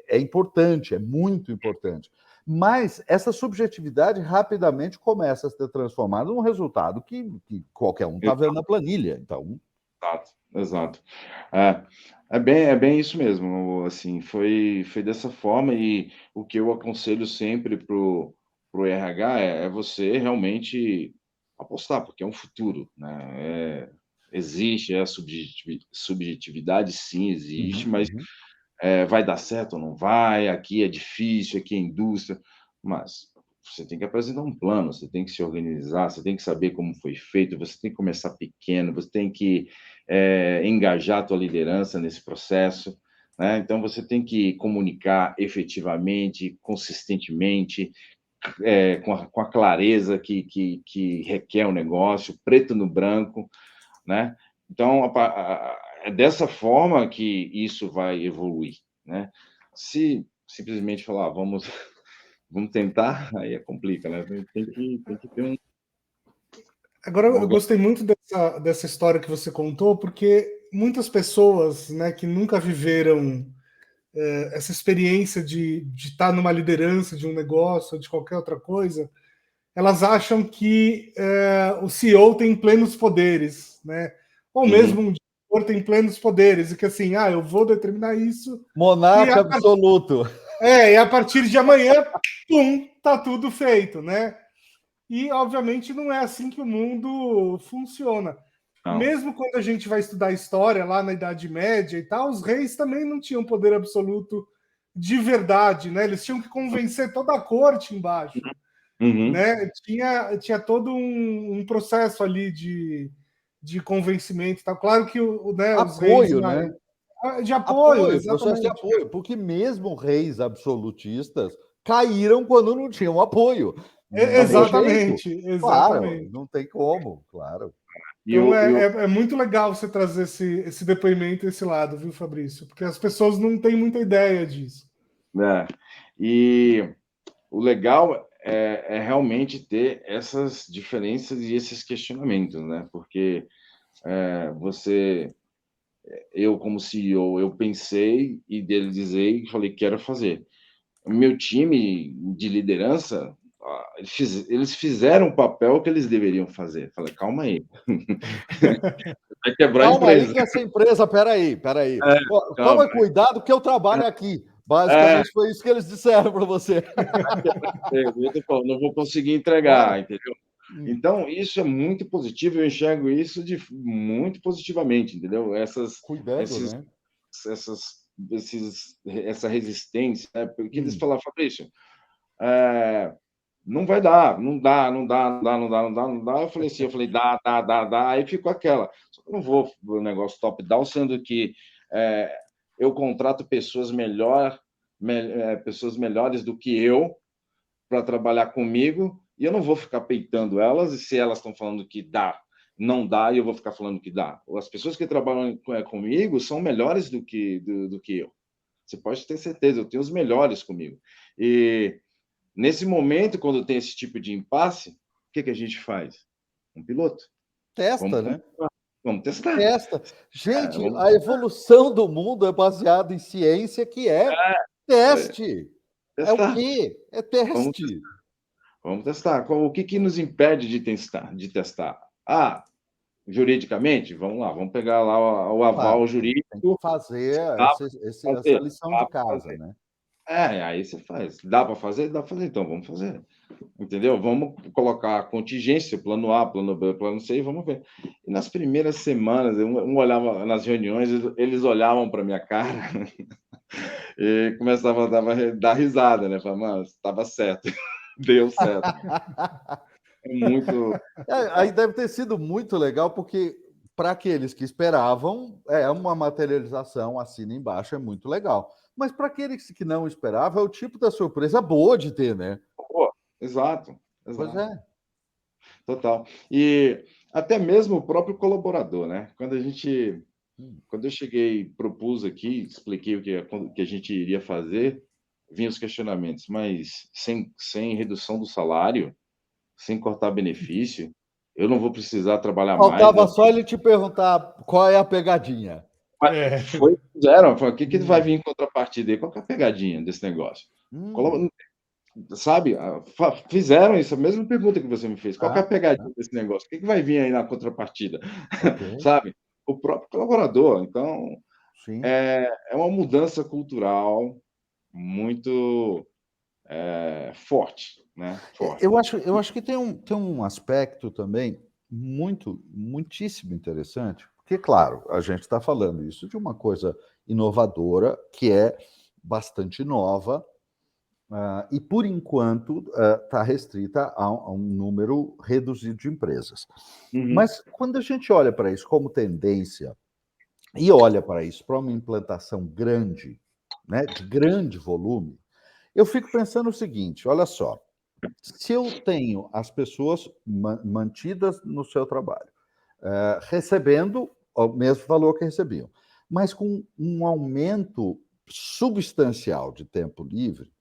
é importante, é muito importante. Mas essa subjetividade rapidamente começa a ser transformada num resultado que qualquer um está vendo na planilha. Então, exato. É bem isso mesmo. Assim, foi dessa forma, e o que eu aconselho sempre pro RH é você realmente apostar, porque é um futuro, né? Existe a subjetividade, sim, existe, mas vai dar certo ou não vai? Aqui é difícil, aqui é indústria, mas você tem que apresentar um plano, você tem que se organizar, você tem que saber como foi feito, você tem que começar pequeno, você tem que engajar a tua liderança nesse processo, né? Então, você tem que comunicar efetivamente, consistentemente, com a clareza que requer o negócio, preto no branco, né? Então, é dessa forma que isso vai evoluir, né? Se simplesmente falar, vamos tentar, aí complica, né? Tem que ter um... Agora, eu gostei muito dessa história que você contou, porque muitas pessoas, né, que nunca viveram essa experiência de estar numa liderança de um negócio ou de qualquer outra coisa, elas acham que o CEO tem plenos poderes, né? Ou mesmo um diretor tem plenos poderes, e que assim, eu vou determinar isso. Monarca absoluto. E a partir de amanhã, pum, tá tudo feito, né? E, obviamente, não é assim que o mundo funciona. Não. Mesmo quando a gente vai estudar história lá na Idade Média e tal, os reis também não tinham poder absoluto de verdade, né? Eles tinham que convencer toda a corte embaixo, né? Tinha todo um processo ali de convencimento e tal. Claro que os reis... Apoio, né? De apoio, processo de exatamente. apoio, porque mesmo reis absolutistas caíram quando não tinham apoio. Exatamente. Claro, não tem como, claro. Então é muito legal você trazer esse depoimento, esse lado, viu, Fabrício? Porque as pessoas não têm muita ideia disso. E o legal é realmente ter essas diferenças e esses questionamentos, né? Porque eu como CEO, eu pensei, idealizei e falei, quero fazer. O meu time de liderança, eles fizeram o papel que eles deveriam fazer. Falei, calma aí. Vai quebrar a empresa. Calma aí que essa empresa, peraí. Toma cuidado que eu trabalho aqui. Basicamente foi isso que eles disseram para você. Não vou conseguir entregar, entendeu? Então, isso é muito positivo, eu enxergo isso muito positivamente, entendeu? Essa resistência, né? Porque eles falaram, Fabrício, não vai dar, não dá. Eu falei, dá. Aí ficou aquela. Só que eu não vou o negócio top-down, sendo que eu contrato pessoas melhores do que eu para trabalhar comigo, e eu não vou ficar peitando elas, e se elas estão falando que dá, não dá, e eu vou ficar falando que dá. As pessoas que trabalham comigo são melhores do que eu. Você pode ter certeza, eu tenho os melhores comigo. E nesse momento, quando tem esse tipo de impasse, o que a gente faz? Um piloto. Testa, né? Vamos testar. Testa. Gente, a evolução do mundo é baseada em ciência, que é teste. É o quê? É teste. Vamos testar. O que nos impede de testar? Juridicamente, vamos lá, vamos pegar lá o aval jurídico. Tem que fazer essa lição de casa, né? Aí você faz. Dá para fazer? Dá para fazer, então vamos fazer. Entendeu? Vamos colocar a contingência, plano A, plano B, plano C, e vamos ver. E nas primeiras semanas, um olhava nas reuniões, eles olhavam para minha cara e começavam a dar risada, né? Falavam, mano, estava certo, deu certo. Aí deve ter sido muito legal, porque para aqueles que esperavam, uma materialização assina embaixo, é muito legal. Mas para aqueles que não esperavam, é o tipo da surpresa boa de ter, né? Exato, Pois exato. é. Total. E até mesmo o próprio colaborador, né? Hum. Quando eu cheguei, propus aqui, expliquei que a gente iria fazer, vinham os questionamentos, mas sem redução do salário, sem cortar benefício, eu não vou precisar trabalhar mais, Faltava né? só ele te perguntar qual é a pegadinha. É. O que vai Hum. vir em contrapartida aí? Qual que é a pegadinha desse negócio? Hum. Colab- Sabe, fizeram isso, a mesma pergunta que você me fez. Qual que é a Ah, pegadinha desse negócio? O que vai vir aí na contrapartida? ok. Sabe? O próprio colaborador. Então, Sim. é uma mudança cultural muito forte, né? Forte. Eu acho que tem um aspecto também muitíssimo interessante, porque, claro, a gente está falando isso de uma coisa inovadora, que é bastante nova, e, por enquanto, está restrita a um número reduzido de empresas. Uhum. Mas, quando a gente olha para isso como tendência e olha para isso para uma implantação grande, né, de grande volume, eu fico pensando o seguinte: olha só, se eu tenho as pessoas mantidas no seu trabalho, recebendo o mesmo valor que recebiam, mas com um aumento substancial de tempo livre,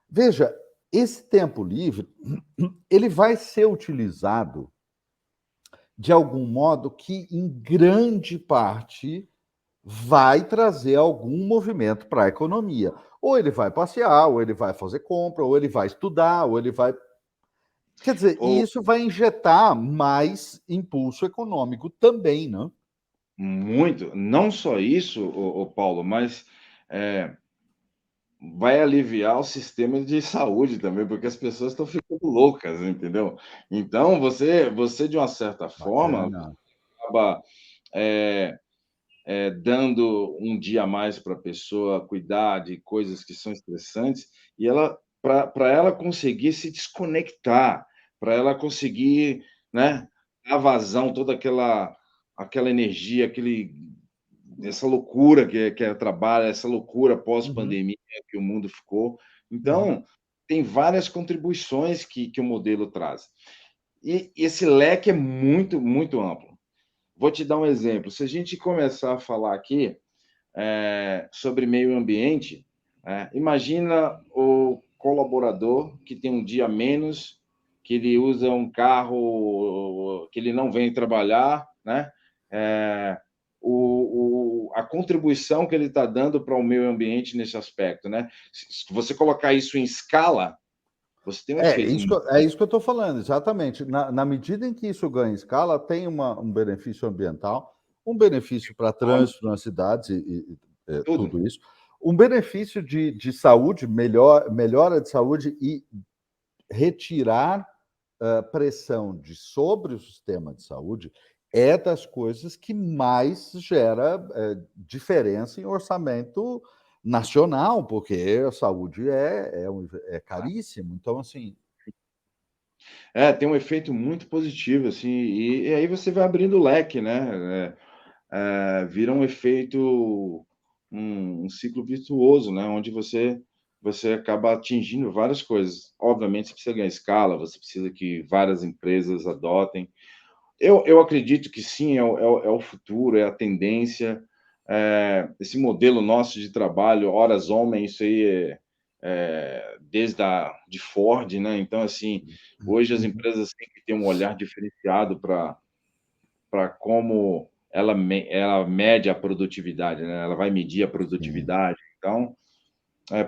veja, esse tempo livre ele vai ser utilizado de algum modo que, em grande parte, vai trazer algum movimento para a economia. Ou ele vai passear, ou ele vai fazer compra, ou ele vai estudar, ou ele vai. Quer dizer, e Ou isso vai injetar mais impulso econômico também, né? muito, não só isso, Paulo, mas é, vai aliviar o sistema de saúde também, porque as pessoas estão ficando loucas, entendeu? Então, você de uma certa forma, Bacana. acaba é, dando um dia a mais para a pessoa cuidar de coisas que são estressantes, e ela, para ela conseguir se desconectar, para ela conseguir, né, dar vazão toda aquela energia, essa loucura que é o trabalho, essa loucura Uhum, pós-pandemia que o mundo ficou. uhum. Então, tem várias contribuições que o modelo traz. E esse leque é muito, muito amplo. Vou te dar um exemplo. Se a gente começar a falar aqui sobre meio ambiente, imagina o colaborador que tem um dia a menos, que ele usa um carro que ele não vem trabalhar, né? É, a contribuição que ele está dando para o meio ambiente nesse aspecto, né? Se você colocar isso em escala, você tem um É efeito. isso que eu estou falando, exatamente. Na medida em que isso ganha escala, tem um benefício ambiental, um benefício para trânsito nas cidades Tudo. tudo isso, um benefício de saúde, melhora de saúde e retirar pressão sobre o sistema de saúde é das coisas que mais gera diferença em orçamento nacional, porque a saúde é caríssimo. Então, assim. Tem um efeito muito positivo, assim, e aí você vai abrindo o leque, né? Vira um efeito, um ciclo virtuoso, né? Onde você acaba atingindo várias coisas. Obviamente, você precisa ganhar escala, você precisa que várias empresas adotem. Eu acredito que sim, é o futuro, é a tendência. Esse modelo nosso de trabalho, horas homem, isso aí desde de Ford, né? Então, assim, hoje as Uhum, empresas têm que ter um olhar diferenciado para como ela mede a produtividade, né? Ela vai medir a sim. produtividade. Então,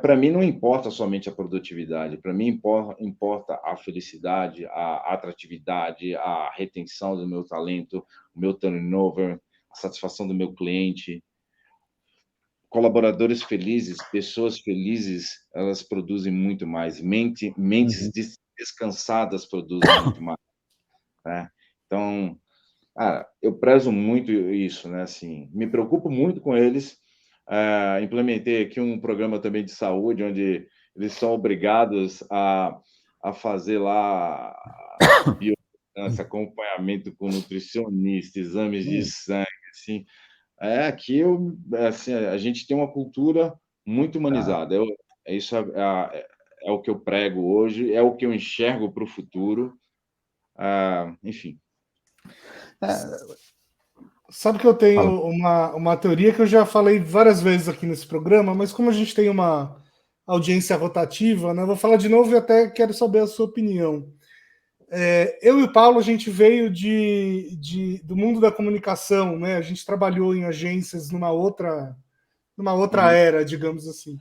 para mim não importa somente a produtividade, para mim importa a felicidade, a atratividade, a retenção do meu talento, o meu turnover, a satisfação do meu cliente. Colaboradores felizes, pessoas felizes, elas produzem muito mais. Mentes Uhum. descansadas produzem muito mais, né? Então, eu prezo muito isso, né? Assim, me preocupo muito com eles. Implementei aqui um programa também de saúde, onde eles são obrigados a fazer lá bioimpedância, acompanhamento com nutricionista, exames de Hum, sangue, assim. Aqui assim, a gente tem uma cultura muito tá. humanizada. É isso, é o que eu prego hoje, é o que eu enxergo para o futuro. Enfim. Sabe que eu tenho uma teoria que eu já falei várias vezes aqui nesse programa, mas como a gente tem uma audiência rotativa, né, eu vou falar de novo e até quero saber a sua opinião. Eu e o Paulo, a gente veio do mundo da comunicação, né? A gente trabalhou em agências numa outra era, digamos assim.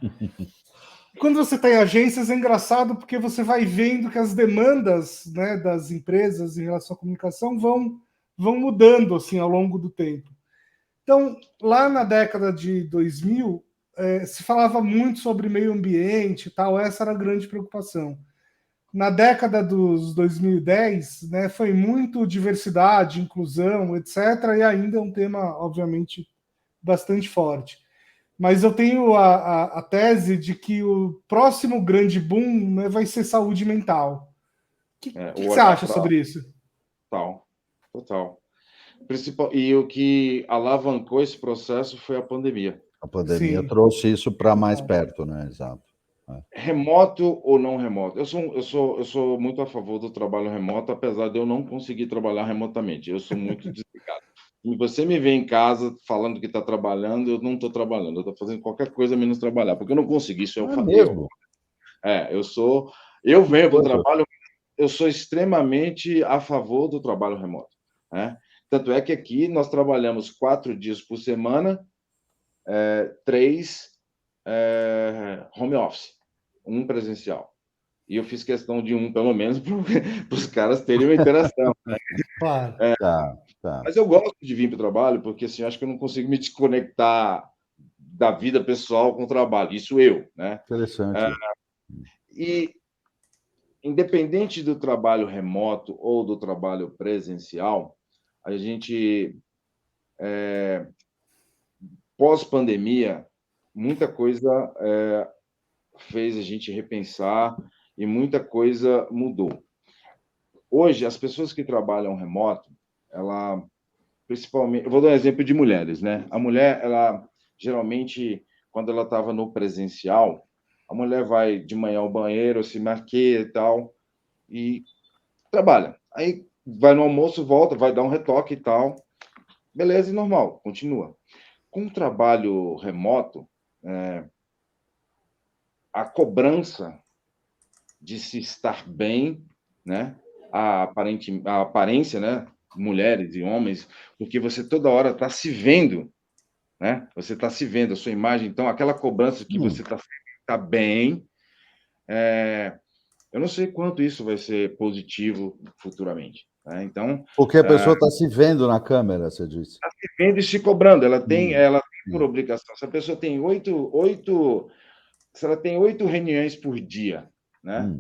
Quando você está em agências, é engraçado porque você vai vendo que as demandas, né, das empresas em relação à comunicação vão mudando assim ao longo do tempo. Então, lá na década de 2000, se falava muito sobre meio ambiente e tal, essa era a grande preocupação. Na década dos 2010, né, foi muito diversidade, inclusão, etc., e ainda é um tema, obviamente, bastante forte. Mas eu tenho a tese de que o próximo grande boom, né, vai ser saúde mental. O que você acha sobre isso? Total. E o que alavancou esse processo foi a pandemia. A pandemia trouxe isso para mais perto, né? Exato. Remoto ou não remoto? Eu sou muito a favor do trabalho remoto, apesar de eu não conseguir trabalhar remotamente. Eu sou muito desligado. E você me vê em casa falando que está trabalhando, eu não estou trabalhando. Eu estou fazendo qualquer coisa menos trabalhar, porque eu não consigo. Isso eu mesmo? Eu venho para o trabalho, eu sou extremamente a favor do trabalho remoto, né? Tanto é que aqui nós trabalhamos 4 dias por semana, 3 home office, 1 presencial. E eu fiz questão de 1, pelo menos, para os caras terem uma interação. Claro. Tá. Mas eu gosto de vir para o trabalho, porque assim, acho que eu não consigo me desconectar da vida pessoal com o trabalho. Isso né? Interessante. E, independente do trabalho remoto ou do trabalho presencial, a gente, pós-pandemia, muita coisa fez a gente repensar e muita coisa mudou. Hoje, as pessoas que trabalham remoto, principalmente, eu vou dar um exemplo de mulheres, né? A mulher, ela geralmente, quando ela estava no presencial, a mulher vai de manhã ao banheiro, se maquia e tal, e trabalha. Aí vai no almoço, volta, vai dar um retoque e tal. Beleza, normal, continua. Com o trabalho remoto, a cobrança de se estar bem, né? A aparência, né? Mulheres e homens, porque você toda hora está se vendo, né? Você está se vendo, a sua imagem, então aquela cobrança que você está bem, eu não sei quanto isso vai ser positivo futuramente, né? Então, porque a pessoa está se vendo na câmera, você disse. Está se vendo e se cobrando, ela tem por obrigação. Se a pessoa tem se ela tem 8 reuniões por dia, né?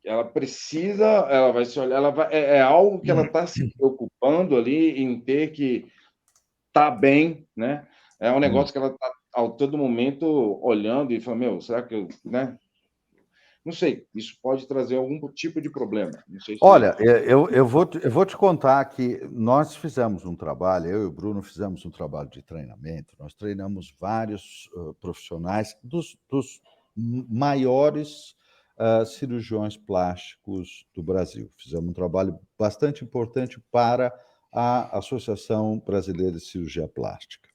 Ela precisa, ela vai se olhar, é algo que ela está se preocupando ali em ter que estar bem, né? É um negócio que ela está a todo momento olhando e falando, será que eu, né? Não sei, isso pode trazer algum tipo de problema. Não sei se... Olha, eu vou te contar que nós fizemos um trabalho, eu e o Bruno fizemos um trabalho de treinamento, nós treinamos vários profissionais dos maiores cirurgiões plásticos do Brasil. Fizemos um trabalho bastante importante para a Associação Brasileira de Cirurgia Plástica.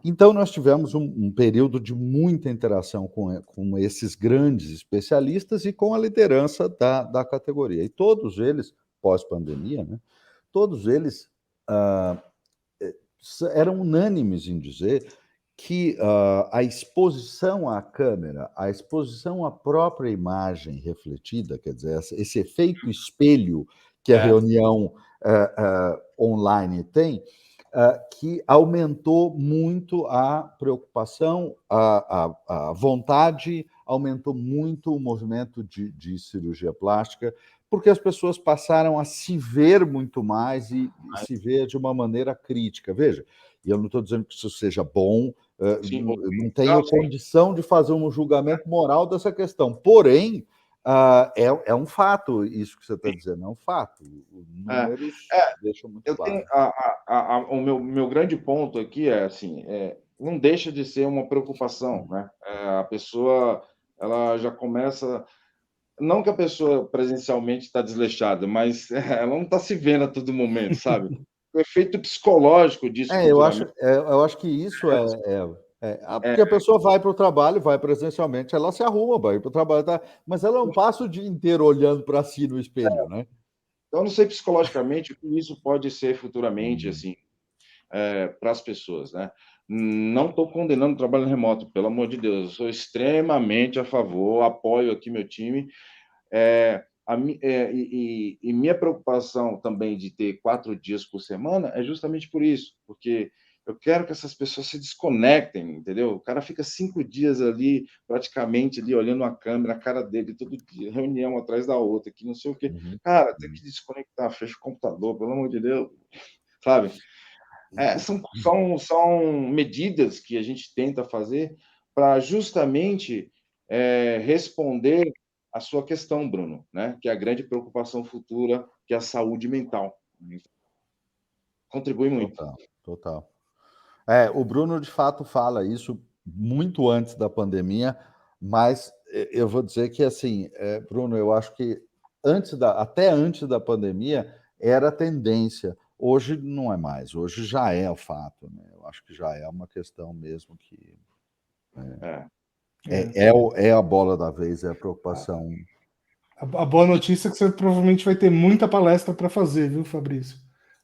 Então, nós tivemos um período de muita interação com esses grandes especialistas e com a liderança da categoria. E todos eles, pós-pandemia, né, todos eles eram unânimes em dizer que a exposição à câmera, a exposição à própria imagem refletida, quer dizer, esse efeito espelho que a reunião online tem, que aumentou muito a preocupação, a vontade, aumentou muito o movimento de cirurgia plástica, porque as pessoas passaram a se ver muito mais e se ver de uma maneira crítica. Veja, e eu não estou dizendo que isso seja bom, não tenho condição de fazer um julgamento moral dessa questão, porém, é um fato isso que você está dizendo, é um fato. Os números deixam muito claro. O meu grande ponto aqui assim, não deixa de ser uma preocupação, né? A pessoa ela já começa... Não que a pessoa presencialmente está desleixada, mas ela não está se vendo a todo momento, sabe? O efeito psicológico disso futuramente... Eu acho que isso porque a pessoa vai para o trabalho, vai presencialmente, ela se arruma, vai para o trabalho, tá, mas ela não passa o dia inteiro olhando para si no espelho, né? Então, eu não sei psicologicamente o que isso pode ser futuramente, assim, para as pessoas, né? Não estou condenando o trabalho remoto, pelo amor de Deus, eu sou extremamente a favor, apoio aqui meu time. E minha preocupação também de ter 4 dias por semana é justamente por isso, porque eu quero que essas pessoas se desconectem, entendeu? O cara fica 5 dias ali, praticamente, ali, olhando a câmera, a cara dele, todo dia, reunião atrás da outra, que não sei o quê. Uhum. Cara, tem que desconectar, fecha o computador, pelo amor de Deus, sabe? São medidas que a gente tenta fazer para justamente responder a sua questão, Bruno, né? Que é a grande preocupação futura, que é a saúde mental. Contribui muito. Total, total. O Bruno, de fato, fala isso muito antes da pandemia, mas eu vou dizer que, assim, Bruno, eu acho que até antes da pandemia era a tendência. Hoje não é mais, hoje já é o fato, né? Eu acho que já é uma questão mesmo que é a bola da vez, é a preocupação. A boa notícia é que você provavelmente vai ter muita palestra para fazer, viu, Fabrício?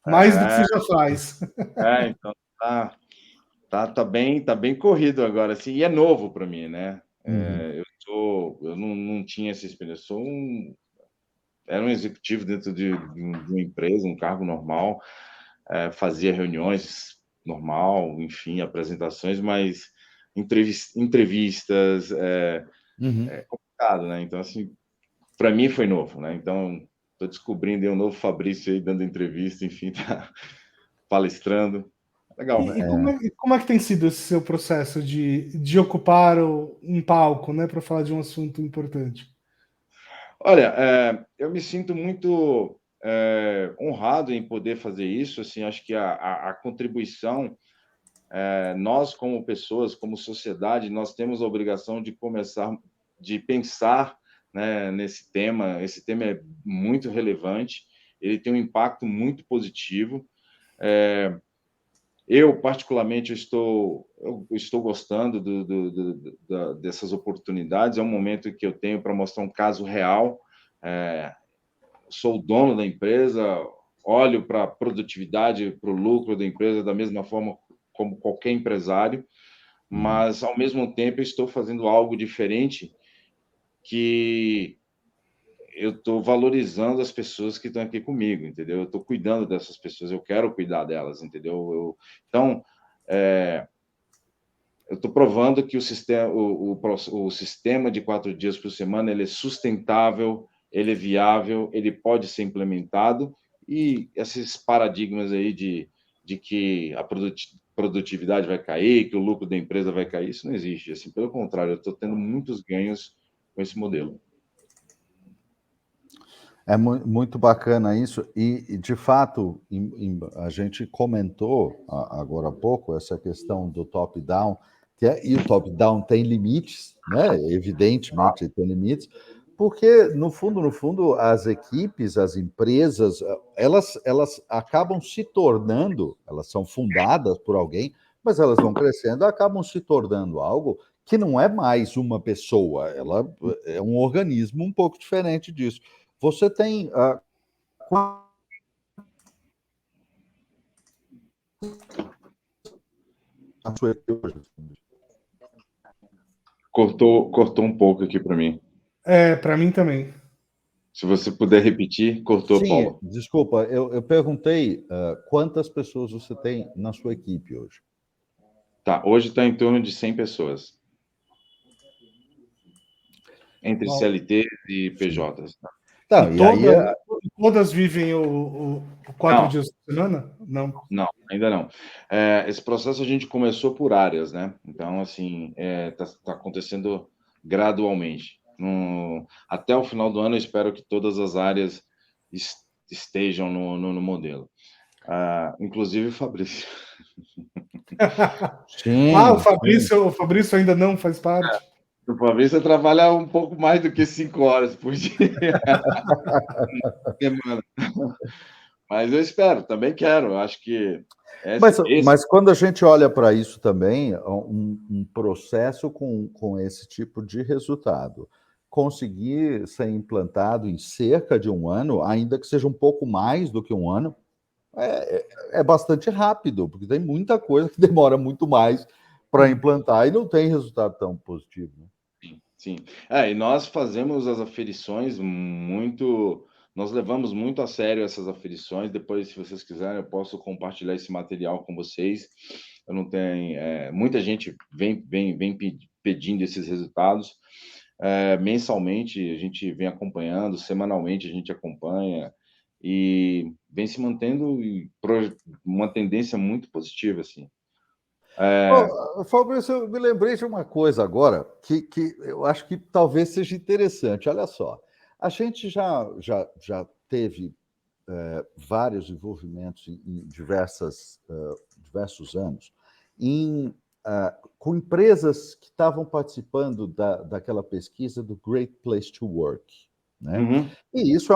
Mais do que você já faz. Então tá bem corrido agora, assim, e é novo para mim, né? Eu não tinha essa experiência, era um executivo dentro de uma empresa, um cargo normal, fazia reuniões normal, enfim, apresentações, mas entrevistas é complicado, né? Então, assim, para mim foi novo, né? Então, estou descobrindo aí um novo Fabrício aí dando entrevista, enfim, tá palestrando. Legal. Como é que tem sido esse seu processo de ocupar um palco, né, para falar de um assunto importante? Olha, eu me sinto muito honrado em poder fazer isso. Assim, acho que a contribuição, nós como pessoas, como sociedade, nós temos a obrigação de começar, de pensar, né, nesse tema. Esse tema é muito relevante, ele tem um impacto muito positivo. Eu, particularmente, eu estou gostando dessas oportunidades. É um momento que eu tenho para mostrar um caso real. Sou o dono da empresa, olho para a produtividade, para o lucro da empresa da mesma forma como qualquer empresário, mas, ao mesmo tempo, eu estou fazendo algo diferente, que eu estou valorizando as pessoas que estão aqui comigo, entendeu? Eu estou cuidando dessas pessoas, eu quero cuidar delas, entendeu? Então, eu estou provando que o sistema de 4 dias por semana ele é sustentável, ele é viável, ele pode ser implementado, e esses paradigmas aí de que a produtividade vai cair, que o lucro da empresa vai cair, isso não existe. Assim, pelo contrário, eu estou tendo muitos ganhos com esse modelo. É muito bacana isso, e de fato, a gente comentou agora há pouco essa questão do top-down, e o top-down tem limites, né? Evidentemente tem limites, porque no fundo, as equipes, as empresas, elas acabam se tornando, elas são fundadas por alguém, mas elas vão crescendo, acabam se tornando algo que não é mais uma pessoa, ela é um organismo um pouco diferente disso. Você tem a sua equipe hoje? Cortou um pouco aqui para mim. Para mim também. Se você puder repetir, cortou, Sim, Paulo. desculpa, eu perguntei quantas pessoas você tem na sua equipe hoje? Tá, hoje está em torno de 100 pessoas. Entre CLTs e PJs. Tá, E e aí, todas vivem o 4 dias por semana? Não. Não, ainda não. Esse processo a gente começou por áreas, né? Então, assim, tá acontecendo gradualmente. Até o final do ano, eu espero que todas as áreas estejam no modelo. Inclusive o Fabrício. sim, o Fabrício ainda não faz parte? O Fabrício trabalha um pouco mais do que 5 horas por dia. Semana. Mas eu espero, também quero. Eu acho que Mas quando a gente olha para isso também, um processo com esse tipo de resultado, conseguir ser implantado em cerca de 1 ano, ainda que seja um pouco mais do que 1 ano, é bastante rápido, porque tem muita coisa que demora muito mais para implantar e não tem resultado tão positivo, né? Sim. E nós fazemos as aferições muito. Nós levamos muito a sério essas aferições. Depois, se vocês quiserem, eu posso compartilhar esse material com vocês. Eu não tenho. Muita gente vem pedindo esses resultados. Mensalmente, a gente vem acompanhando, semanalmente, a gente acompanha e vem se mantendo uma tendência muito positiva, assim. Fabrício, eu me lembrei de uma coisa agora que eu acho que talvez seja interessante. Olha só, a gente já teve vários envolvimentos em diversos anos com empresas que estavam participando daquela pesquisa do Great Place to Work, né? Uhum. E isso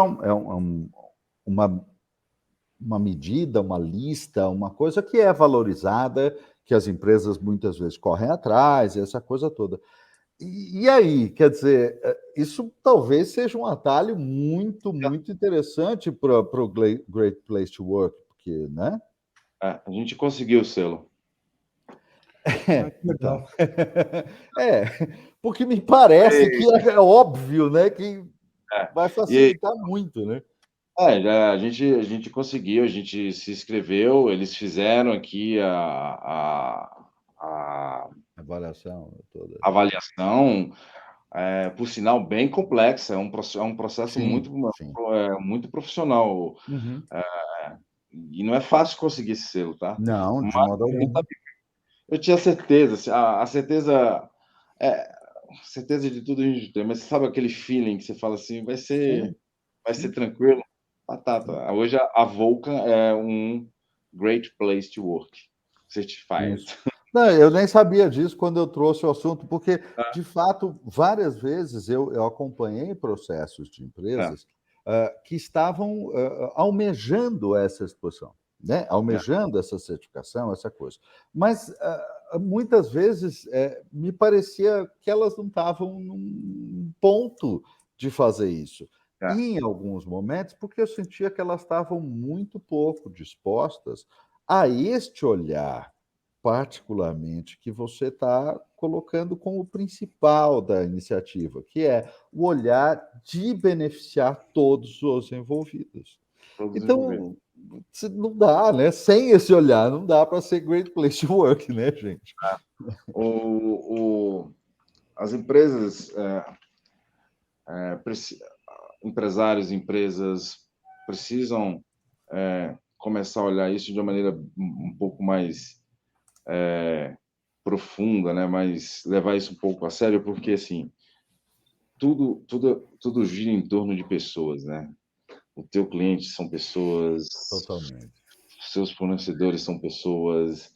uma medida, uma lista, uma coisa que é valorizada, que as empresas muitas vezes correm atrás, essa coisa toda. E aí, quer dizer, isso talvez seja um atalho muito interessante para o Great Place to Work, porque, né? A gente conseguiu o selo. Então, porque me parece que é óbvio, né, que vai E facilitar muito, né? a gente conseguiu, a gente se inscreveu, eles fizeram aqui a Avaliação toda. avaliação, por sinal, bem complexa, é um processo Sim, sim. muito profissional. Uhum. E não é fácil conseguir esse selo, tá? Não, Mas de modo algum. eu tinha certeza, assim, a certeza, é, certeza de tudo a gente tem, mas sabe aquele feeling que você fala assim, vai Sim, ser sim. tranquilo? Batata. Hoje a Vulcan é um Great Place to Work Certified. Isso. Não, eu nem sabia disso quando eu trouxe o assunto, porque, de fato, várias vezes eu acompanhei processos de É, empresas, que estavam, almejando essa exposição, né, é, almejando essa certificação, essa coisa. Mas, muitas vezes, me parecia que elas não estavam num ponto de fazer isso. é. E, em alguns momentos, porque eu sentia que elas estavam muito pouco dispostas a este olhar particularmente, que você está colocando como principal da iniciativa, que é o olhar de beneficiar todos os envolvidos. Todos envolvidos. Então, não dá, né? Sem esse olhar, não dá para ser Great Place to Work, né, gente? As empresas, empresários, empresas precisam começar a olhar isso de uma maneira um pouco mais profunda, né? Mas levar isso um pouco a sério, porque assim tudo gira em torno de pessoas, né? O teu cliente são pessoas, Totalmente. seus fornecedores são pessoas,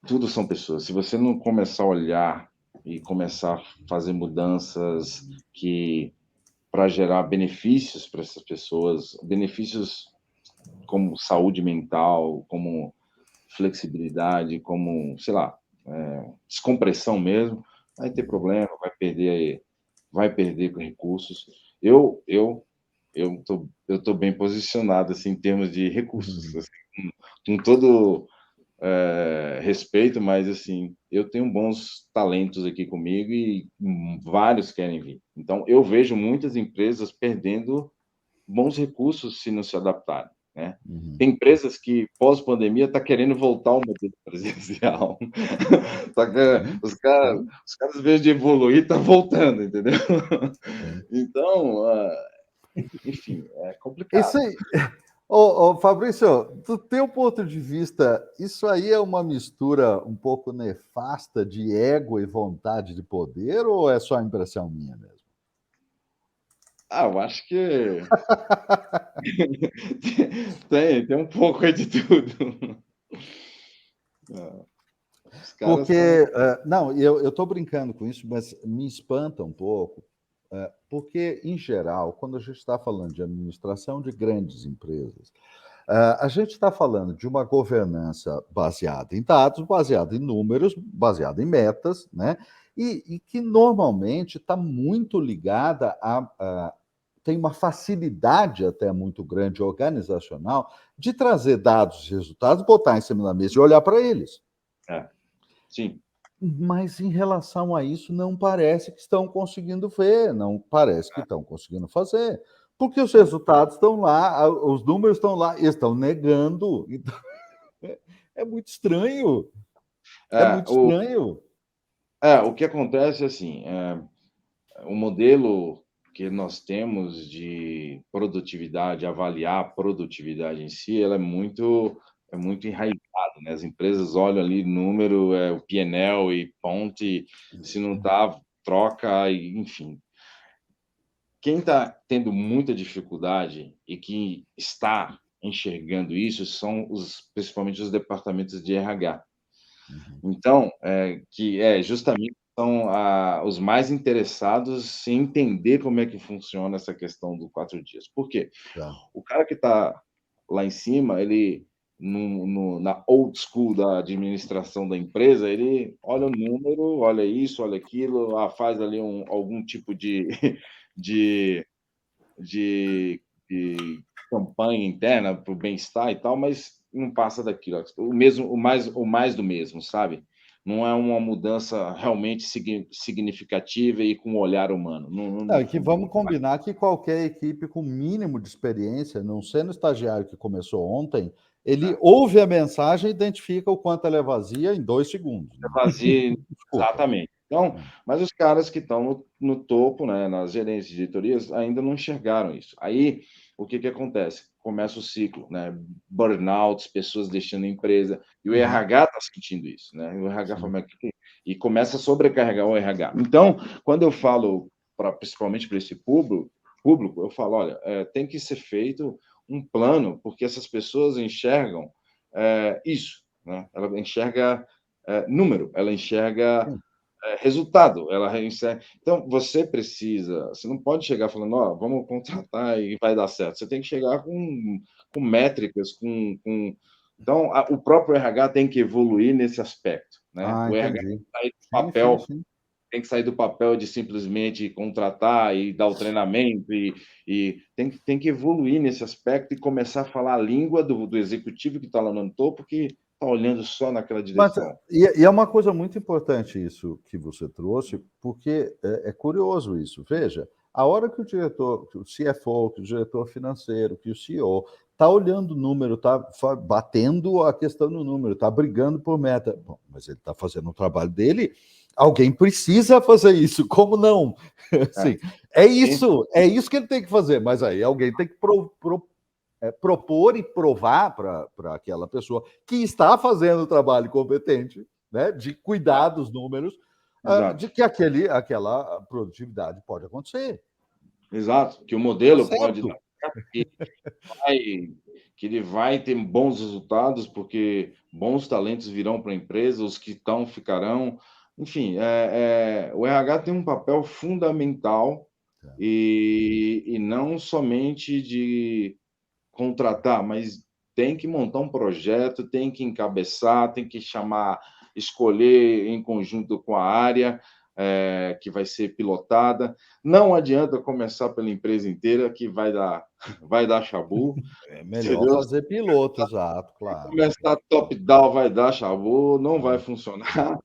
tudo são pessoas. Se você não começar a olhar e começar a fazer mudanças que para gerar benefícios para essas pessoas, benefícios como saúde mental, como flexibilidade, como, sei lá, descompressão mesmo, vai ter problema, vai perder recursos. Eu tô bem posicionado assim em termos de recursos, Uhum. assim, com todo respeito, mas assim, eu tenho bons talentos aqui comigo e vários querem vir. Então, eu vejo muitas empresas perdendo bons recursos se não se adaptarem, né? Uhum. Tem empresas que, pós-pandemia, está querendo voltar ao modelo presencial. Sim, sim, Os caras, em vez de evoluir, estão voltando, entendeu? sim. Então, enfim, é complicado. Isso aí, ô, Fabrício, do teu ponto de vista, isso aí é uma mistura um pouco nefasta de ego e vontade de poder, ou é só impressão minha mesmo? Eu acho que tem um pouco aí de tudo. Os caras Porque, não, eu estou brincando com isso, mas me espanta um pouco, porque, em geral, quando a gente está falando de administração de grandes empresas, a gente está falando de uma governança baseada em dados, baseada em números, baseada em metas, né? E que normalmente está muito ligada tem uma facilidade até muito grande organizacional de trazer dados e resultados, botar em cima da mesa e olhar para eles. Sim. Mas em relação a isso, não parece que estão conseguindo ver, não parece que estão conseguindo fazer. Porque os resultados estão lá, os números estão lá, eles estão negando. Então, é muito estranho. É muito estranho. O que acontece assim, o modelo que nós temos de produtividade, avaliar a produtividade em si, ela é muito enraizado, né? As empresas olham ali número, o P&L e ponto, e se não tá, troca, e, enfim. Quem está tendo muita dificuldade e que está enxergando isso são principalmente os departamentos de RH. Então, justamente são os mais interessados em entender como é que funciona essa questão do 4 dias. Por quê? Tá. O cara que está lá em cima, ele na old school da administração da empresa, ele olha o número, olha isso, olha aquilo, faz ali algum tipo de, de, de campanha interna para o bem-estar e tal, mas não passa daquilo. O mais do mesmo, sabe? Não é uma mudança realmente significativa e com um olhar humano. Não, e que vamos combinar que qualquer equipe com mínimo de experiência, não sendo estagiário que começou ontem, ele ouve a mensagem e identifica o quanto ela é vazia em 2 segundos. Né? Vazia, Desculpa. exatamente. Então, mas os caras que estão no topo, né, nas gerências de diretorias, ainda não enxergaram isso. Aí, o que acontece? Começa o ciclo, né? Burnouts, pessoas deixando a empresa, e o RH está sentindo isso, né? O RH fala, e começa a sobrecarregar o RH. Então, quando eu falo, principalmente para esse público, eu falo, olha, tem que ser feito um plano, porque essas pessoas enxergam isso, né? Ela enxerga número, ela enxerga resultado, ela enxerga. Então, você não pode chegar falando, vamos contratar e vai dar certo. Você tem que chegar com métricas, Então, o próprio RH tem que evoluir nesse aspecto, né? O RH Entendi. tem que sair do papel de simplesmente contratar e dar o treinamento, e tem que evoluir nesse aspecto e começar a falar a língua do executivo que está lá no topo, que está olhando só naquela direção. E é uma coisa muito importante isso que você trouxe, porque é curioso isso. Veja, a hora que o diretor, que o CFO, que o diretor financeiro, que o CEO está olhando o número, está batendo a questão do número, está brigando por meta. Bom, mas ele está fazendo o trabalho dele, alguém precisa fazer isso, como não? Assim, é isso que ele tem que fazer, mas aí alguém tem que propor e provar para aquela pessoa que está fazendo o trabalho competente, né, de cuidar dos números, de que aquela produtividade pode acontecer. Exato, que o modelo pode dar certo, que ele vai ter bons resultados, porque bons talentos virão para a empresa, os que estão ficarão. Enfim, o RH tem um papel fundamental, e não somente de contratar, mas tem que montar um projeto, tem que encabeçar, tem que escolher em conjunto com a área que vai ser pilotada. Não adianta começar pela empresa inteira, que vai dar chabu. É melhor fazer piloto, exato, claro. Começar top-down vai dar chabu, não vai funcionar.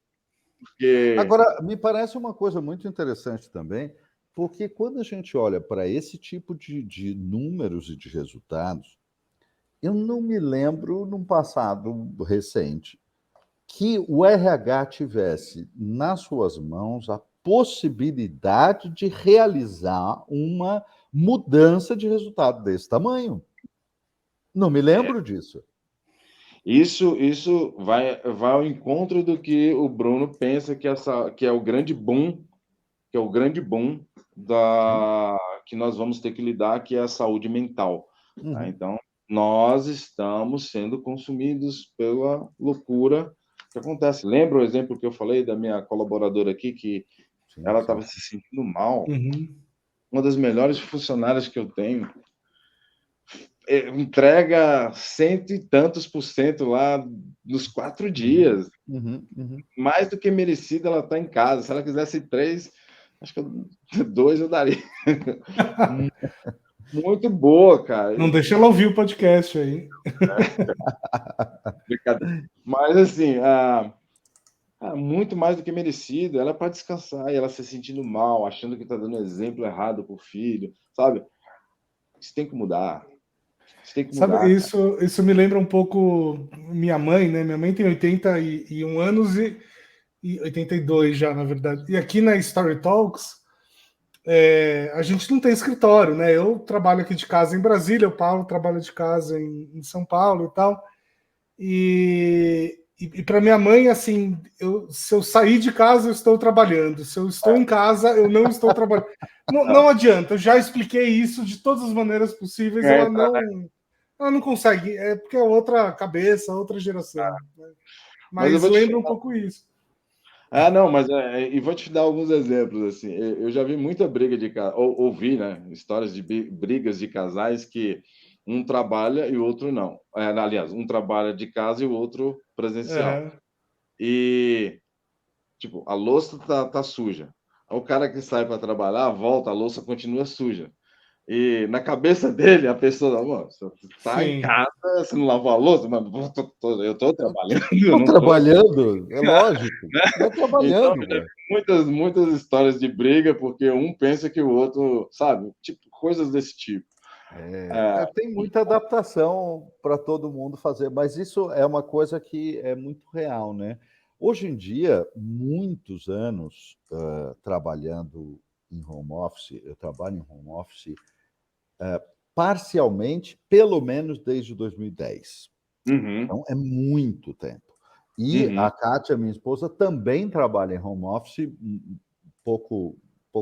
Porque... Agora, me parece uma coisa muito interessante também, porque quando a gente olha para esse tipo de números e de resultados, eu não me lembro, num passado recente, que o RH tivesse nas suas mãos a possibilidade de realizar uma mudança de resultado desse tamanho. Não me lembro disso. Isso vai ao encontro do que o Bruno pensa que é o grande boom, que nós vamos ter que lidar, que é a saúde mental. Tá? Então, nós estamos sendo consumidos pela loucura que acontece? Lembra o exemplo que eu falei da minha colaboradora aqui, que Sim, ela sim. estava se sentindo mal? Uhum. Uma das melhores funcionárias que eu tenho, entrega 100 e tantos % lá nos 4 dias. Uhum, uhum. Mais do que merecida, ela está em casa. Se ela quisesse 3, acho que 2 eu daria. Muito boa, cara. Não deixa ela ouvir o podcast aí. Brincadeira. Mas, assim, muito mais do que merecida. Ela é para descansar e ela se sentindo mal, achando que está dando exemplo errado para o filho, sabe? Isso tem que mudar. Isso tem que Sabe, mudar, cara. isso me lembra um pouco minha mãe, né? Minha mãe tem 81 anos e 82 já, na verdade. E aqui na Story Talks, a gente não tem escritório, né? Eu trabalho aqui de casa em Brasília, o Paulo trabalha de casa em São Paulo e tal. E para minha mãe, assim, se eu sair de casa, eu estou trabalhando. Se eu estou em casa, eu não estou trabalhando. Não adianta, eu já expliquei isso de todas as maneiras possíveis, ela não consegue, porque é outra cabeça, outra geração. Né? Mas eu Mas vou te lembra um pouco isso. não, mas e vou te dar alguns exemplos, assim. Eu já vi muita briga de ouvi, né, histórias de brigas de casais que um trabalha e o outro não. Aliás, um trabalha de casa e o outro presencial. Uhum. E, tipo, a louça tá suja. O cara que sai para trabalhar, volta, a louça continua suja. E na cabeça dele, a pessoa, você está em Sim. casa, você não lavou a louça, mas eu estou trabalhando, eu Estou não estou. trabalhando, é lógico. Estou Então, trabalhando, ué. muitas histórias de briga, porque um pensa que o outro, sabe? Tipo, coisas desse tipo. Tem muita adaptação para todo mundo fazer, mas isso é uma coisa que é muito real, né? Hoje em dia, muitos anos trabalhando em home office, eu trabalho em home office parcialmente, pelo menos desde 2010. Uhum, Então, é muito tempo. E uhum, a Kátia, minha esposa, também trabalha em home office, pouco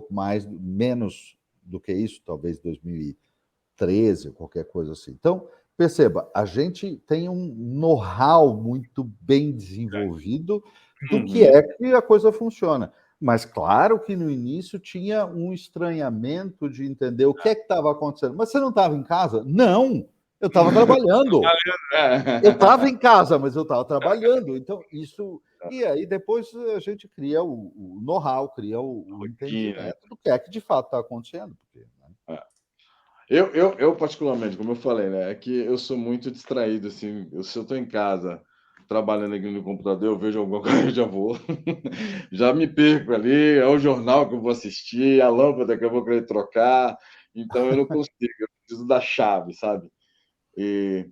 mais, menos do que isso, talvez 2013, ou qualquer coisa assim. Então, perceba, a gente tem um know-how muito bem desenvolvido do que uhum. é que a coisa funciona. Mas claro que no início tinha um estranhamento de entender o que é que estava acontecendo. Mas você não estava em casa? Não, eu estava trabalhando. Eu estava em casa, mas eu estava trabalhando. Então, isso. E aí depois a gente cria o know-how, cria o Rotina. entendimento do que é que de fato está acontecendo. Porque, né? Eu, particularmente, como eu falei, né, é que eu sou muito distraído, assim, se eu estou em casa trabalhando aqui no computador, eu vejo alguma coisa, eu já vou, já me perco ali, é o jornal que eu vou assistir, a lâmpada que eu vou querer trocar, então eu não consigo, eu preciso da chave, sabe? E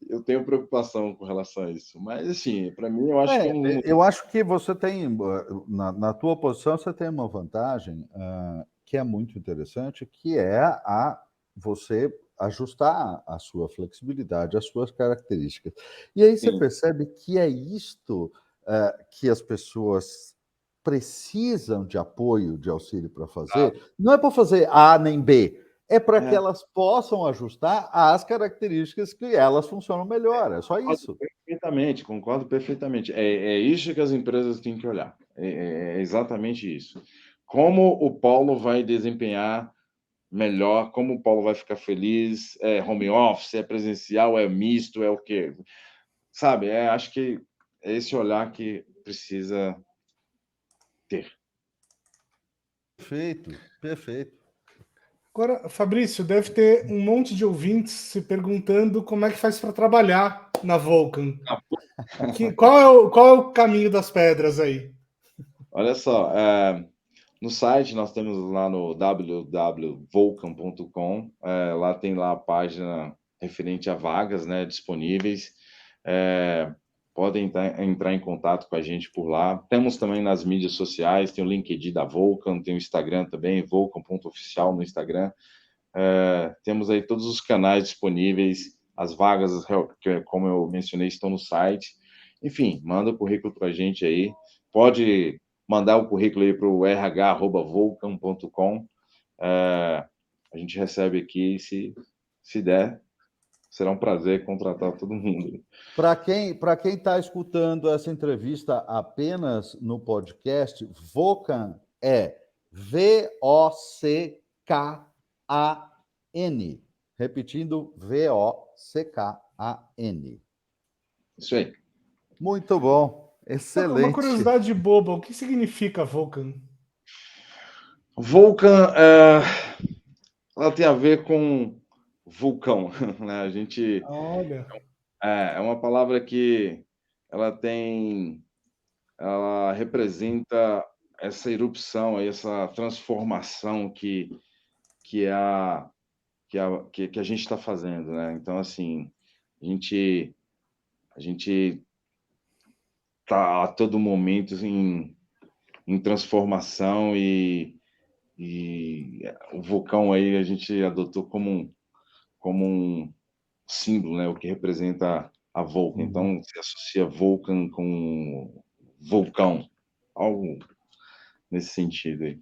eu tenho preocupação com relação a isso, mas assim, para mim eu acho que Eu acho que você tem, na tua posição, você tem uma vantagem que é muito interessante, que é a você ajustar a sua flexibilidade, as suas características. E aí você sim, percebe que é isto que as pessoas precisam de apoio, de auxílio para tá, fazer. Não é para fazer A nem B, é para que é, elas possam ajustar as características que elas funcionam melhor. É só isso. concordo perfeitamente. É isso que as empresas têm que olhar. É exatamente isso. Como o Paulo vai desempenhar melhor, como o Paulo vai ficar feliz, é home office, é presencial, é misto, é o quê? Sabe, acho que é esse olhar que precisa ter. Perfeito, perfeito. Agora, Fabrício, deve ter um monte de ouvintes se perguntando como é que faz para trabalhar na Vulcan. Qual é o caminho das pedras aí? Olha só, no site nós temos lá no www.vulcan.com, lá tem lá a página referente a vagas, né, disponíveis. Podem entrar em contato com a gente por lá. Temos também nas mídias sociais, tem o LinkedIn da Vulcan, tem o Instagram também, vulcan.oficial no Instagram. Temos aí todos os canais disponíveis, as vagas, como eu mencionei, estão no site. Enfim, manda o currículo para a gente aí. Pode mandar o currículo aí para o rh@vulcan.com. A gente recebe aqui, se der, será um prazer contratar todo mundo. Para quem está escutando essa entrevista apenas no podcast, Vulcan é V-O-C-K-A-N. Repetindo, V-O-C-K-A-N. Isso aí. Muito bom, excelente. Uma curiosidade boba, o que significa Vulcan? Vulcan, ela tem a ver com vulcão, né? A gente... Olha, É uma palavra que ela representa essa erupção, aí, essa transformação que a gente está fazendo, né? Então, assim, a gente está a todo momento em transformação e o vulcão aí a gente adotou como um símbolo, né? O que representa a Vulcan. Então, se associa Vulcan com vulcão, algo nesse sentido aí.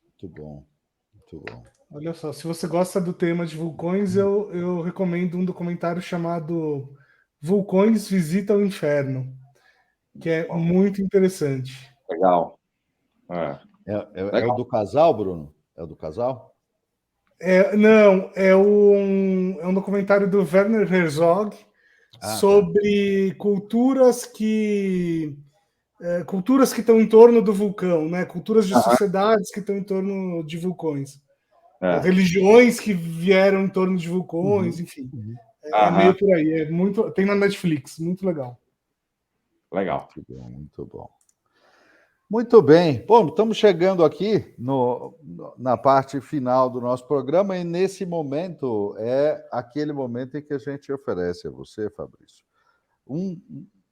Muito bom, muito bom. olha só, se você gosta do tema de vulcões, eu recomendo um documentário chamado Vulcões Visita o Inferno, que é Bom, muito interessante. legal. É o do casal, Bruno? É o do casal? Não, é um documentário do Werner Herzog sobre culturas que estão em torno do vulcão, né? Culturas de sociedades que estão em torno de vulcões. Religiões que vieram em torno de vulcões, enfim. É meio por aí. Tem na Netflix, muito legal. Legal. Muito bom, muito bom. Muito bem. Bom, estamos chegando aqui na parte final do nosso programa e nesse momento é aquele momento em que a gente oferece a você, Fabrício,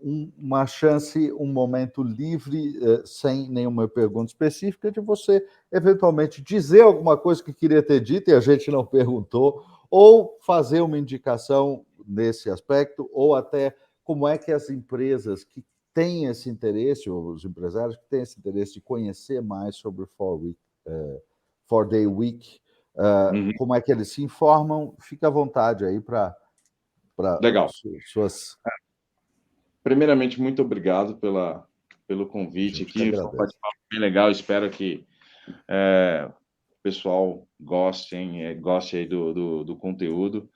uma chance, um momento livre, sem nenhuma pergunta específica, de você eventualmente dizer alguma coisa que queria ter dito e a gente não perguntou, ou fazer uma indicação nesse aspecto, ou até como é que as empresas que têm esse interesse, ou os empresários que têm esse interesse de conhecer mais sobre o 4-Day Week, como é que eles se informam, fica à vontade aí para suas... Primeiramente, muito obrigado pelo convite aqui. Foi um bate-papo bem legal. Espero que o pessoal goste aí do conteúdo.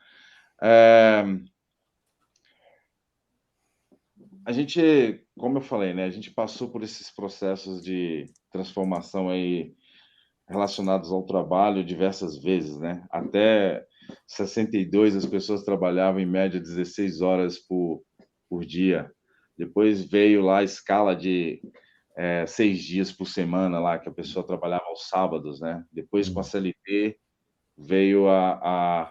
A gente, como eu falei, né, a gente passou por esses processos de transformação aí relacionados ao trabalho diversas vezes, né? Até 62 as pessoas trabalhavam em média 16 horas por dia. Depois veio lá a escala de 6 dias por semana lá que a pessoa trabalhava aos sábados, né? Depois com a CLT veio a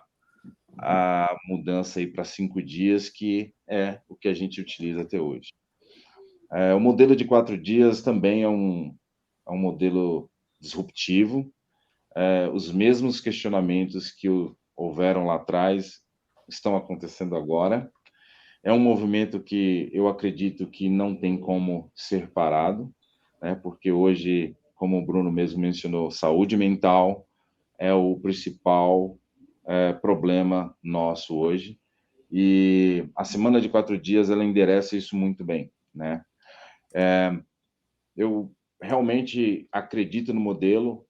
mudança aí para 5 dias, que é o que a gente utiliza até hoje. O modelo de 4 dias também é um modelo disruptivo. Os mesmos questionamentos que houveram lá atrás estão acontecendo agora. É um movimento que eu acredito que não tem como ser parado, né? Porque hoje, como o Bruno mesmo mencionou, saúde mental é o principal problema nosso hoje. E a semana de 4 dias, ela endereça isso muito bem, né? Eu realmente acredito no modelo,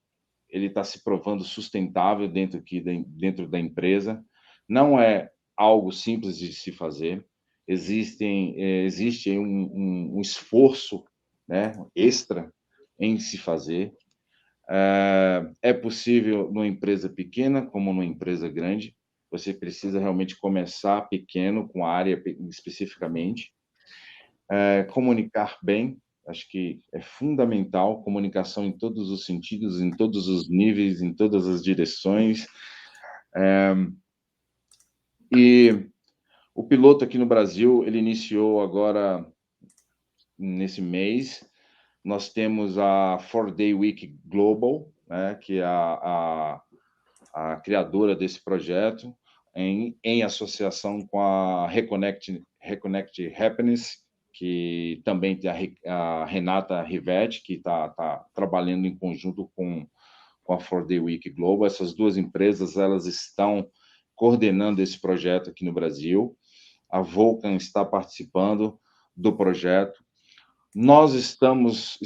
ele está se provando sustentável dentro da empresa. Não é algo simples de se fazer. Existe um esforço, né, extra em se fazer. É possível numa empresa pequena como numa empresa grande. Você precisa realmente começar pequeno, com a área especificamente. Comunicar bem, acho que é fundamental, comunicação em todos os sentidos, em todos os níveis, em todas as direções. E o piloto aqui no Brasil, ele iniciou agora, nesse mês. Nós temos a 4-Day Week Global, né, que é a criadora desse projeto, em associação com a Reconnect Happiness, que também tem a Renata Rivetti, que está trabalhando em conjunto com a 4-Day Week Global. Essas duas empresas, elas estão coordenando esse projeto aqui no Brasil. A Vulcan está participando do projeto. Nós estamos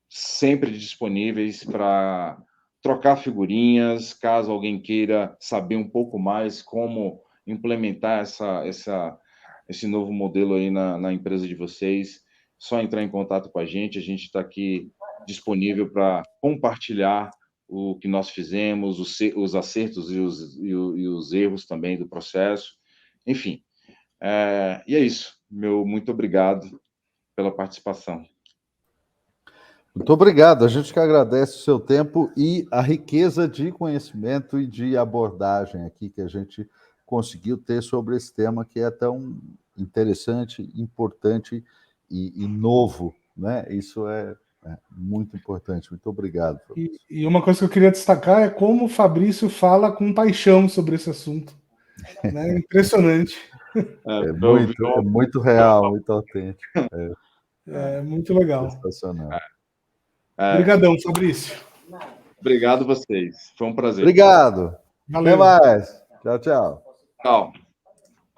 sempre disponíveis para trocar figurinhas, caso alguém queira saber um pouco mais como implementar esse novo modelo aí na empresa de vocês. Só entrar em contato com a gente está aqui disponível para compartilhar o que nós fizemos, os acertos e os erros também do processo. Enfim, e é isso. Muito obrigado pela participação. Muito obrigado. A gente que agradece o seu tempo e a riqueza de conhecimento e de abordagem aqui que a gente conseguiu ter sobre esse tema que é tão interessante, importante e novo, né? Isso é muito importante. Muito obrigado. E uma coisa que eu queria destacar é como o Fabrício fala com paixão sobre esse assunto. Né? Impressionante. É muito real, muito autêntico. É muito legal. Sensacional. Obrigadão, Fabrício. Obrigado a vocês. Foi um prazer. Obrigado. Valeu. Até mais. Tchau, tchau. Tchau.